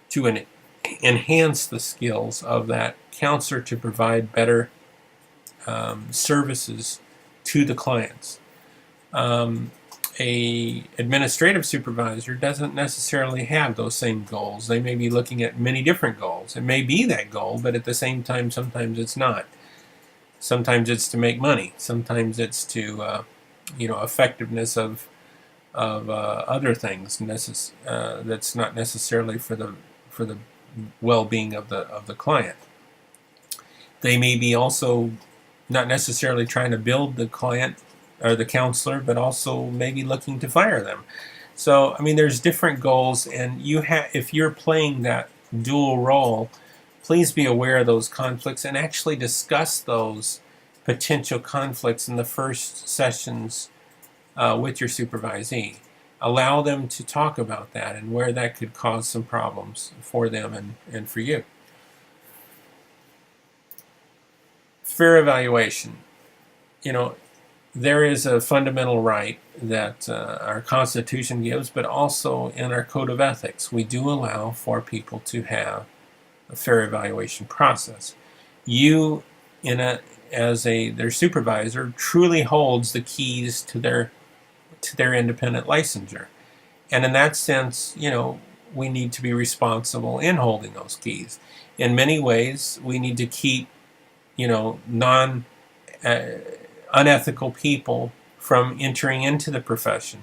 to enhance the skills of that counselor to provide better services to the clients. A administrative supervisor doesn't necessarily have those same goals. They may be looking at many different goals. It may be that goal, but at the same time, sometimes it's not. Sometimes it's to make money. Sometimes it's to, effectiveness of other things. That's not necessarily for the well-being of the client. They may be also not necessarily trying to build the client or the counselor, but also maybe looking to fire them. So, there's different goals, and if you're playing that dual role, please be aware of those conflicts and actually discuss those potential conflicts in the first sessions with your supervisee. Allow them to talk about that and where that could cause some problems for them and for you. Fair evaluation. There is a fundamental right that our Constitution gives, but also in our Code of Ethics, we do allow for people to have a fair evaluation process. You, as their supervisor, truly holds the keys to their independent licensure, and in that sense, we need to be responsible in holding those keys. In many ways, we need to keep, unethical people from entering into the profession.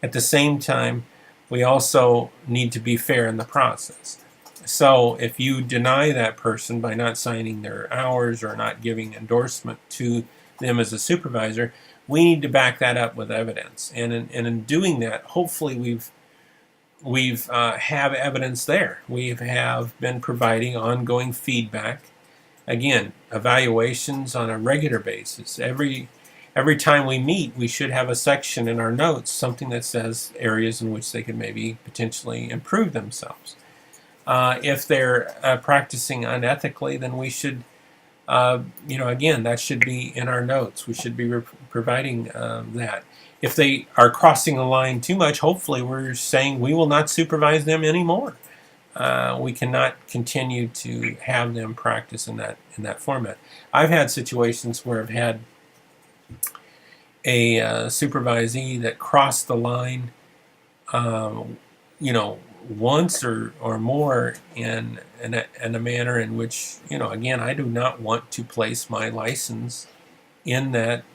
At the same time, we also need to be fair in the process. So if you deny that person by not signing their hours or not giving endorsement to them as a supervisor, we need to back that up with evidence. And in doing that, hopefully we've have evidence there. We have been providing ongoing feedback. Again, evaluations on a regular basis. Every time we meet, we should have a section in our notes, something that says areas in which they could maybe potentially improve themselves. If they're practicing unethically, then we should, again, that should be in our notes. We should be providing that. If they are crossing the line too much, hopefully we're saying we will not supervise them anymore. We cannot continue to have them practice in that format. I've had situations where I've had a supervisee that crossed the line, once or more in a manner in which, again, I do not want to place my license in that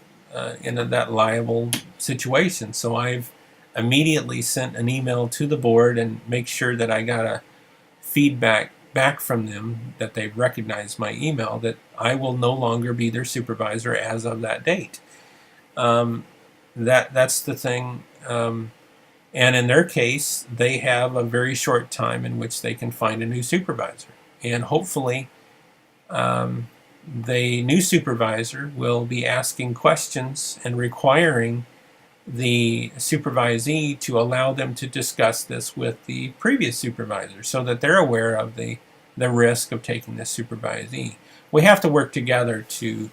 liable situation. So I've immediately sent an email to the board and make sure that I got a feedback back from them that they recognize my email, that I will no longer be their supervisor as of that date. That's the thing. And in their case, they have a very short time in which they can find a new supervisor. And hopefully, the new supervisor will be asking questions and requiring the supervisee to allow them to discuss this with the previous supervisor so that they're aware of the risk of taking this supervisee. We have to work together to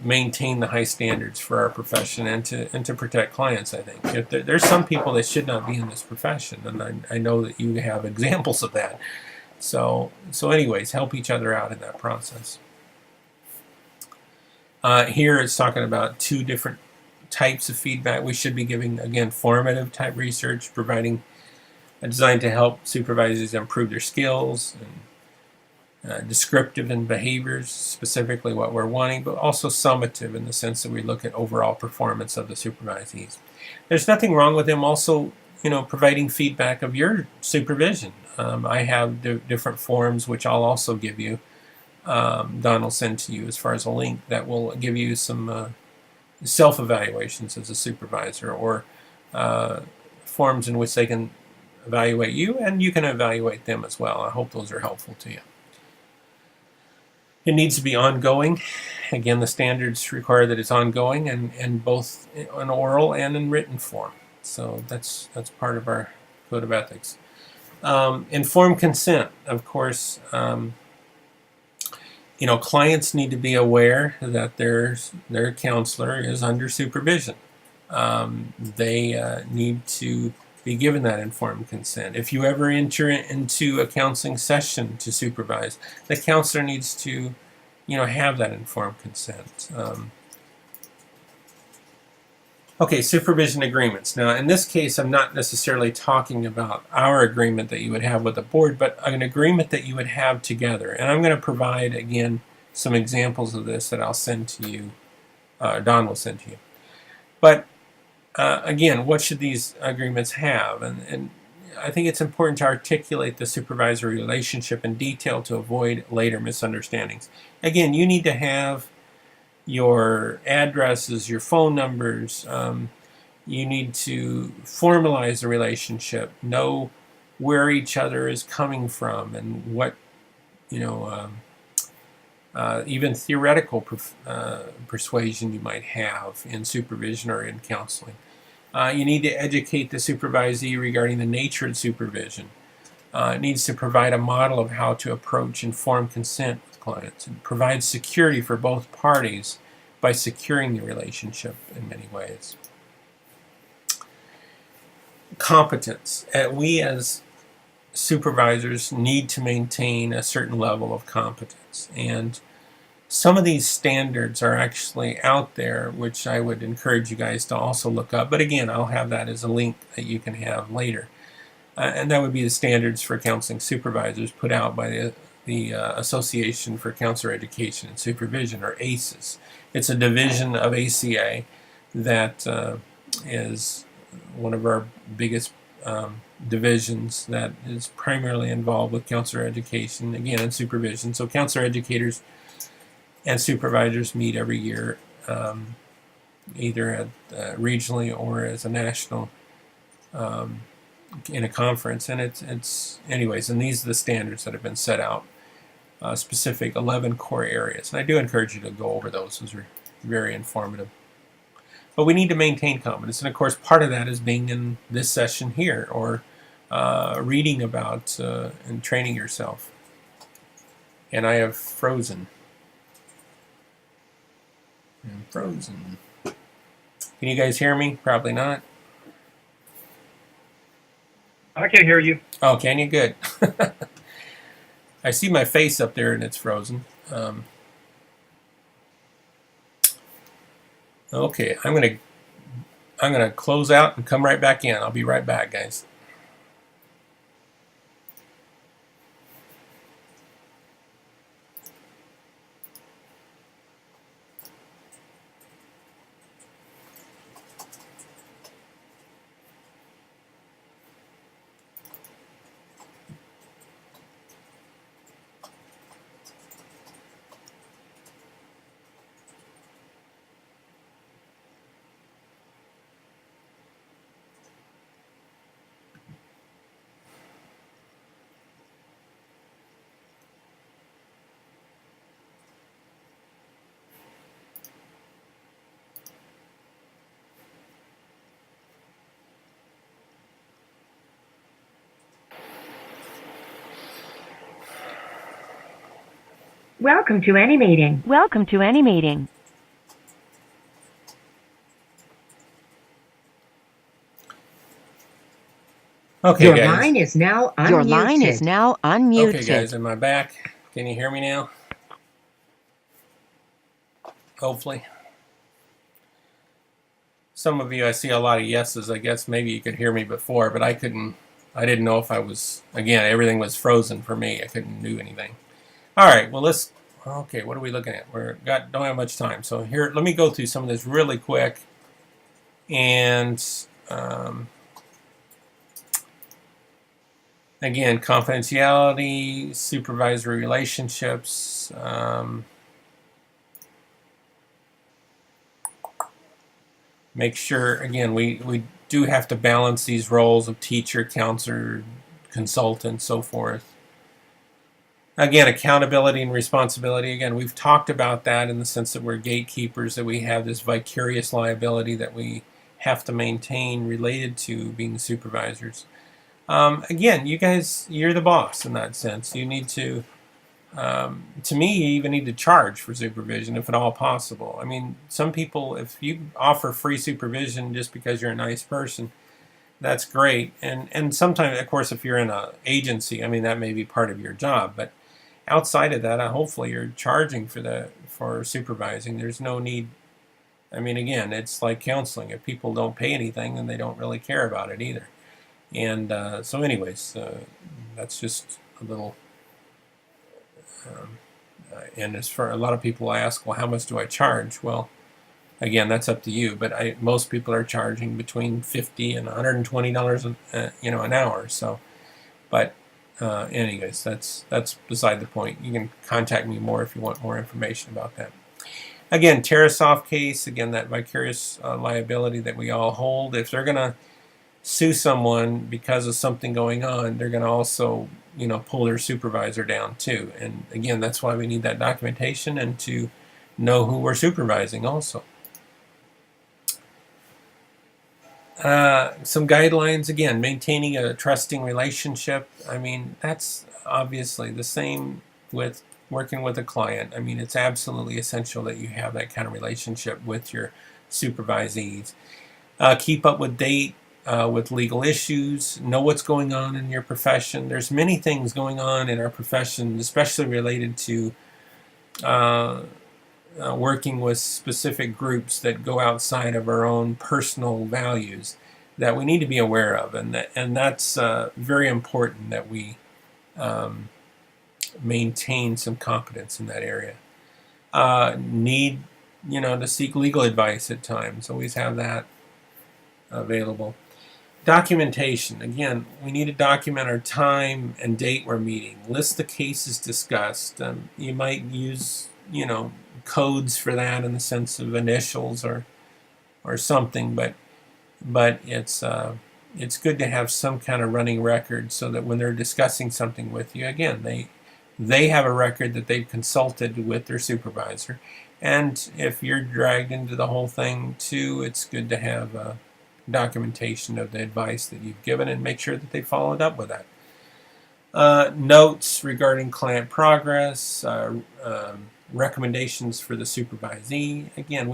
maintain the high standards for our profession and to protect clients. I think there's some people that should not be in this profession, and I know that you have examples of that. So anyways, help each other out in that process. Here it's talking about two different types of feedback. We should be giving, again, formative type research, providing designed to help supervisors improve their skills, and descriptive in behaviors, specifically what we're wanting, but also summative in the sense that we look at overall performance of the supervisees. There's nothing wrong with them also, providing feedback of your supervision. I have different forms which I'll also give you. Don will send to you as far as a link that will give you some self-evaluations as a supervisor, or forms in which they can evaluate you and you can evaluate them as well. I hope those are helpful to you. It needs to be ongoing. Again, the standards require that it's ongoing and both in oral and in written form. So that's part of our code of ethics. Informed consent, of course. Clients need to be aware that their counselor is under supervision. They need to be given that informed consent. If you ever enter into a counseling session to supervise, the counselor needs to, have that informed consent. Okay, supervision agreements. Now, in this case, I'm not necessarily talking about our agreement that you would have with the board, but an agreement that you would have together. And I'm going to provide, again, some examples of this that I'll send to you, Don will send to you. But again, what should these agreements have? And I think it's important to articulate the supervisory relationship in detail to avoid later misunderstandings. Again, you need to have your addresses, your phone numbers. You need to formalize the relationship, know where each other is coming from, and what, even theoretical persuasion you might have in supervision or in counseling. You need to educate the supervisee regarding the nature of supervision. It needs to provide a model of how to approach informed consent with clients and provide security for both parties by securing the relationship in many ways. Competence. We as supervisors need to maintain a certain level of competence, and Some of these standards are actually out there, which I would encourage you guys to also look up. But again, I'll have that as a link that you can have later. And that would be the standards for counseling supervisors put out by the Association for Counselor Education and Supervision, or ACES. It's a division of ACA that is one of our biggest divisions that is primarily involved with counselor education, again, and supervision. So counselor educators and supervisors meet every year, either at regionally or as a national in a conference. And it's anyways, and these are the standards that have been set out, specific 11 core areas. And I do encourage you to go over those. Those are very informative. But we need to maintain competence, and of course part of that is being in this session here, or reading about and training yourself. And I have frozen. I'm frozen. Can you guys hear me? Probably not. I can hear you. Oh, can you? Good. I see my face up there and it's frozen. Okay, I'm gonna close out and come right back in. I'll be right back, guys. Welcome to any meeting. Welcome to any meeting. Okay, Your guys. line is now unmuted. Your line is now unmuted. Okay, guys, am I back? Can you hear me now? Hopefully. Some of you, I see a lot of yeses. I guess maybe you could hear me before, but I couldn't. I didn't know if I was, again, everything was frozen for me. I couldn't do anything. All right, well, okay, what are we looking at? Don't have much time. So here, let me go through some of this really quick. And again, confidentiality, supervisory relationships, make sure, again, we do have to balance these roles of teacher, counselor, consultant, so forth. Again, accountability and responsibility. Again, we've talked about that in the sense that we're gatekeepers, that we have this vicarious liability that we have to maintain related to being supervisors. Again, you guys, you're the boss in that sense. You need to me, you even need to charge for supervision if at all possible. I mean, some people, if you offer free supervision just because you're a nice person, that's great. And sometimes, of course, if you're in an agency, I mean, that may be part of your job. But outside of that, hopefully you're charging for supervising. There's no need. I mean, again, it's like counseling. If people don't pay anything, then they don't really care about it either. And so anyways, that's just a little... and as for a lot of people ask, well, how much do I charge? Well, again, that's up to you. But most people are charging between $50 and $120 an hour. So, but anyways, that's beside the point. You can contact me more if you want more information about that. Again, Tarasoff case. Again, that vicarious liability that we all hold. If they're gonna sue someone because of something going on, they're gonna also pull their supervisor down too. And again, that's why we need that documentation and to know who we're supervising also. Some guidelines, again, maintaining a trusting relationship. I mean, that's obviously the same with working with a client. I mean, it's absolutely essential that you have that kind of relationship with your supervisees. Keep up with date. With legal issues, know what's going on in your profession. There's many things going on in our profession, especially related to working with specific groups that go outside of our own personal values that we need to be aware of, and that's very important that we maintain some competence in that area. Need to seek legal advice at times. Always have that available. Documentation. Again, we need to document our time and date we're meeting. List the cases discussed. You might use, codes for that in the sense of initials or something, but it's good to have some kind of running record so that when they're discussing something with you, again, they have a record that they've consulted with their supervisor. And if you're dragged into the whole thing too, it's good to have documentation of the advice that you've given and make sure that they followed up with that. Notes regarding client progress, recommendations for the supervisee. Again,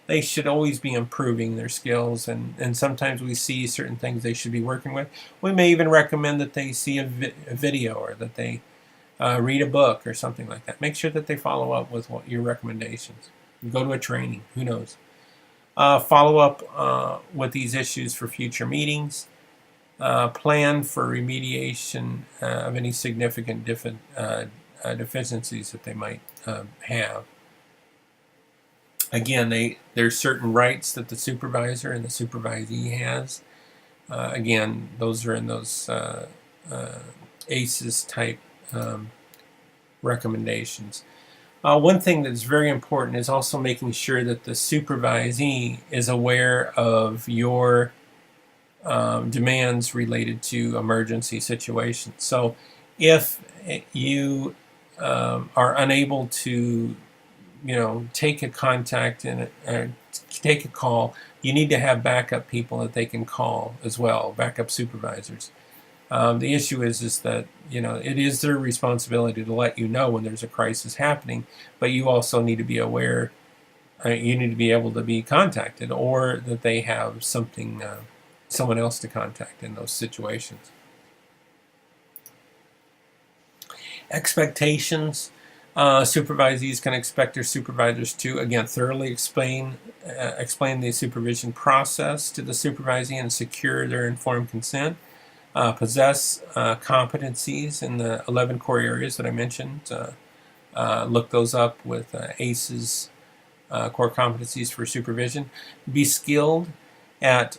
they should always be improving their skills, and sometimes we see certain things they should be working with. We may even recommend that they see a video or that they read a book or something like that. Make sure that they follow up with your recommendations. Go to a training. Who knows? Follow up with these issues for future meetings. Plan for remediation of any significant deficiencies that they might have. Again, there's certain rights that the supervisor and the supervisee has. Again, those are in those ACEs type recommendations. One thing that's very important is also making sure that the supervisee is aware of your demands related to emergency situations. So if you are unable to, take a contact and take a call, you need to have backup people that they can call as well, backup supervisors. The issue is that, it is their responsibility to let you know when there's a crisis happening, but you also need to be aware, you need to be able to be contacted, or that they have someone else to contact in those situations. Expectations. Supervisees can expect their supervisors to, again, thoroughly explain the supervision process to the supervisee and secure their informed consent. Possess competencies in the 11 core areas that I mentioned. Look those up with ACE's core competencies for supervision. Be skilled at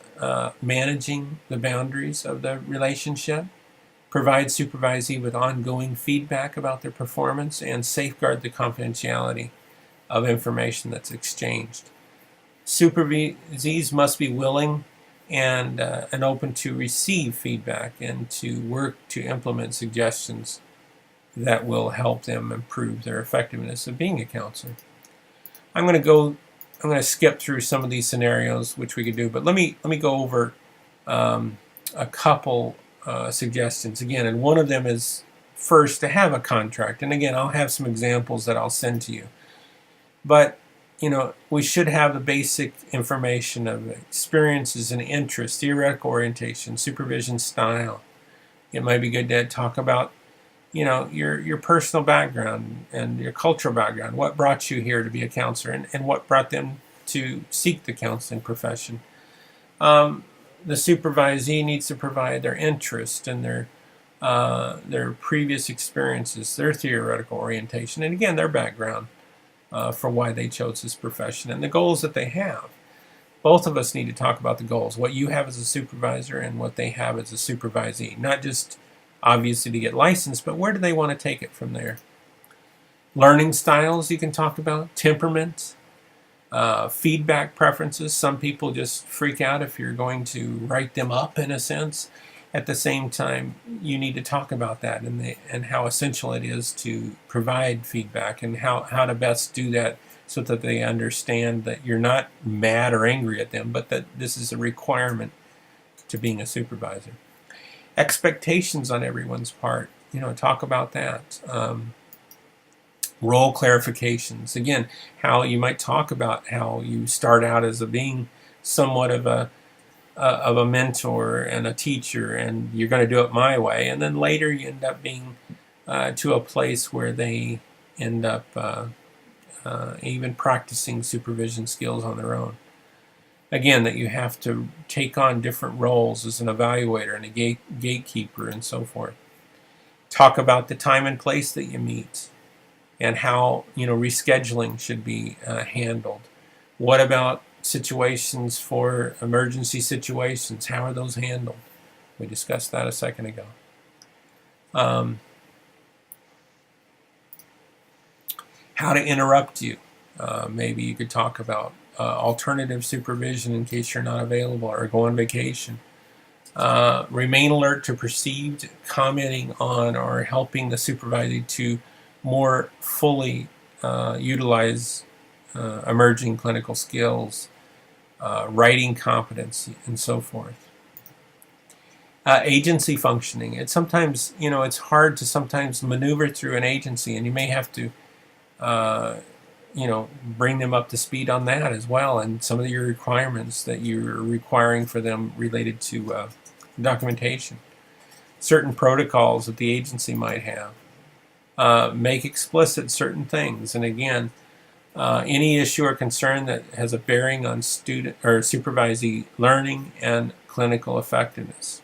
managing the boundaries of the relationship. Provide supervisee with ongoing feedback about their performance, and safeguard the confidentiality of information that's exchanged. Supervisees must be willing and open to receive feedback and to work to implement suggestions that will help them improve their effectiveness of being a counselor. I'm going to skip through some of these scenarios, which we could do, but let me go over a couple suggestions again. And one of them is first to have a contract. And again, I'll have some examples that I'll send to you. But we should have the basic information of experiences and interests, theoretical orientation, supervision style. It might be good to talk about, your personal background and your cultural background. What brought you here to be a counselor, and what brought them to seek the counseling profession. The supervisee needs to provide their interest and their previous experiences, their theoretical orientation, and again, their background. For why they chose this profession and the goals that they have. Both of us need to talk about the goals, what you have as a supervisor and what they have as a supervisee. Not just obviously to get licensed, but where do they want to take it from there? Learning styles you can talk about, temperament, feedback preferences. Some people just freak out if you're going to write them up in a sense. At the same time, you need to talk about that and how essential it is to provide feedback and how to best do that so that they understand that you're not mad or angry at them, but that this is a requirement to being a supervisor. Expectations on everyone's part, talk about that. Role clarifications. Again, how you might talk about how you start out as being somewhat of a mentor and a teacher, and you're going to do it my way, and then later you end up being to a place where they end up even practicing supervision skills on their own. Again, that you have to take on different roles as an evaluator and a gatekeeper and so forth. Talk about the time and place that you meet and how rescheduling should be handled. What about situations for emergency situations? How are those handled? We discussed that a second ago. How to interrupt you. Maybe you could talk about alternative supervision in case you're not available or go on vacation. Remain alert to perceived, commenting on or helping the supervisor to more fully utilize emerging clinical skills, writing competency, and so forth. Agency functioning. It's sometimes, it's hard to sometimes maneuver through an agency, and you may have to bring them up to speed on that as well, and some of your requirements that you're requiring for them related to documentation. Certain protocols that the agency might have. Make explicit certain things, and again, any issue or concern that has a bearing on student or supervisee learning and clinical effectiveness,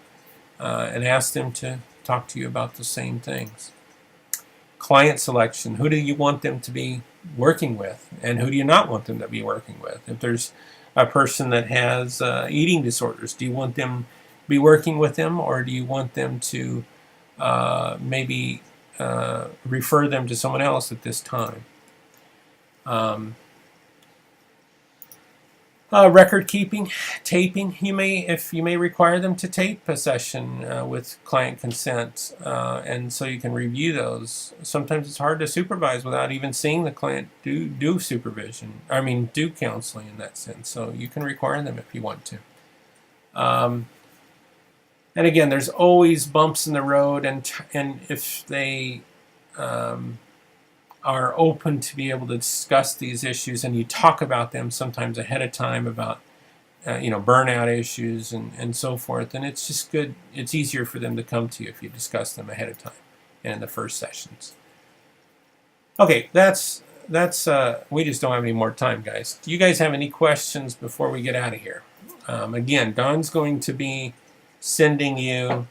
and ask them to talk to you about the same things. Client selection. Who do you want them to be working with, and who do you not want them to be working with? If there's a person that has eating disorders, do you want them to be working with them, or do you want them to maybe refer them to someone else at this time? Record keeping, taping. If you may require them to tape a session with client consent, and so you can review those. Sometimes it's hard to supervise without even seeing the client do supervision. Do counseling in that sense. So you can require them if you want to. And again, there's always bumps in the road, and if they are open to be able to discuss these issues, and you talk about them sometimes ahead of time about burnout issues and so forth, and it's just good. It's easier for them to come to you if you discuss them ahead of time and in the first sessions. Okay, that's we just don't have any more time, guys. Do you guys have any questions before we get out of here? Again, Don's going to be sending you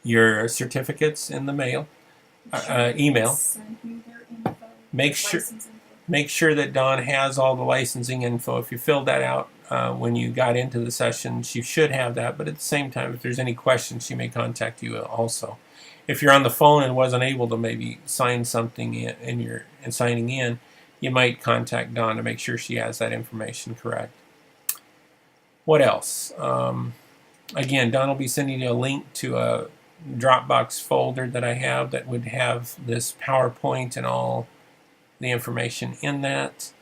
your certificates in the mail. Email. Send me their info, Make sure that Dawn has all the licensing info. If you filled that out when you got into the session, she should have that. But at the same time, if there's any questions, she may contact you also. If you're on the phone and wasn't able to maybe sign something in signing in, you might contact Dawn to make sure she has that information correct. What else? Again, Dawn will be sending you a link to a Dropbox folder that I have that would have this PowerPoint and all the information in that.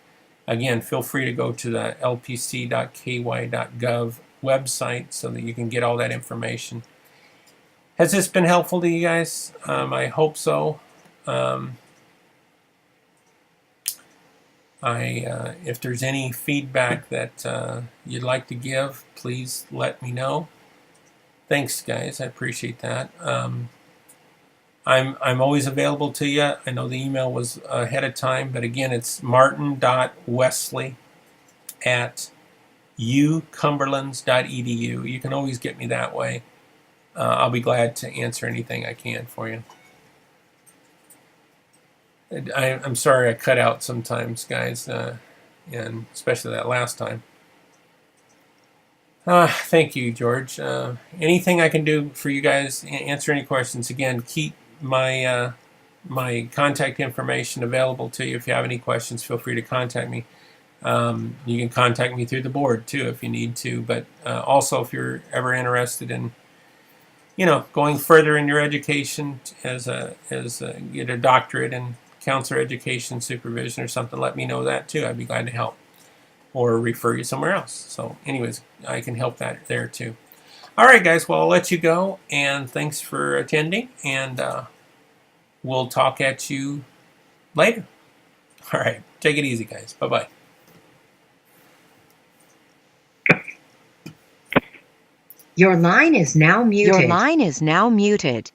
Again, feel free to go to the lpc.ky.gov website so that you can get all that information. Has this been helpful to you guys? I hope so. If there's any feedback that you'd like to give, please let me know. Thanks, guys. I appreciate that. I'm always available to you. I know the email was ahead of time, but again, it's martin.wesley@ucumberlands.edu. You can always get me that way. I'll be glad to answer anything I can for you. I'm sorry I cut out sometimes, guys, and especially that last time. Thank you, George. Anything I can do for you guys, answer any questions. Again, keep my contact information available to you. If you have any questions, feel free to contact me. You can contact me through the board too if you need to. But also, if you're ever interested in, going further in your education get a doctorate in counselor education supervision or something, let me know that too. I'd be glad to help or refer you somewhere else. So anyways, I can help that there too. All right, guys. Well, I'll let you go, and thanks for attending, and we'll talk at you later. All right. Take it easy, guys. Bye-bye. Your line is now muted. Your line is now muted.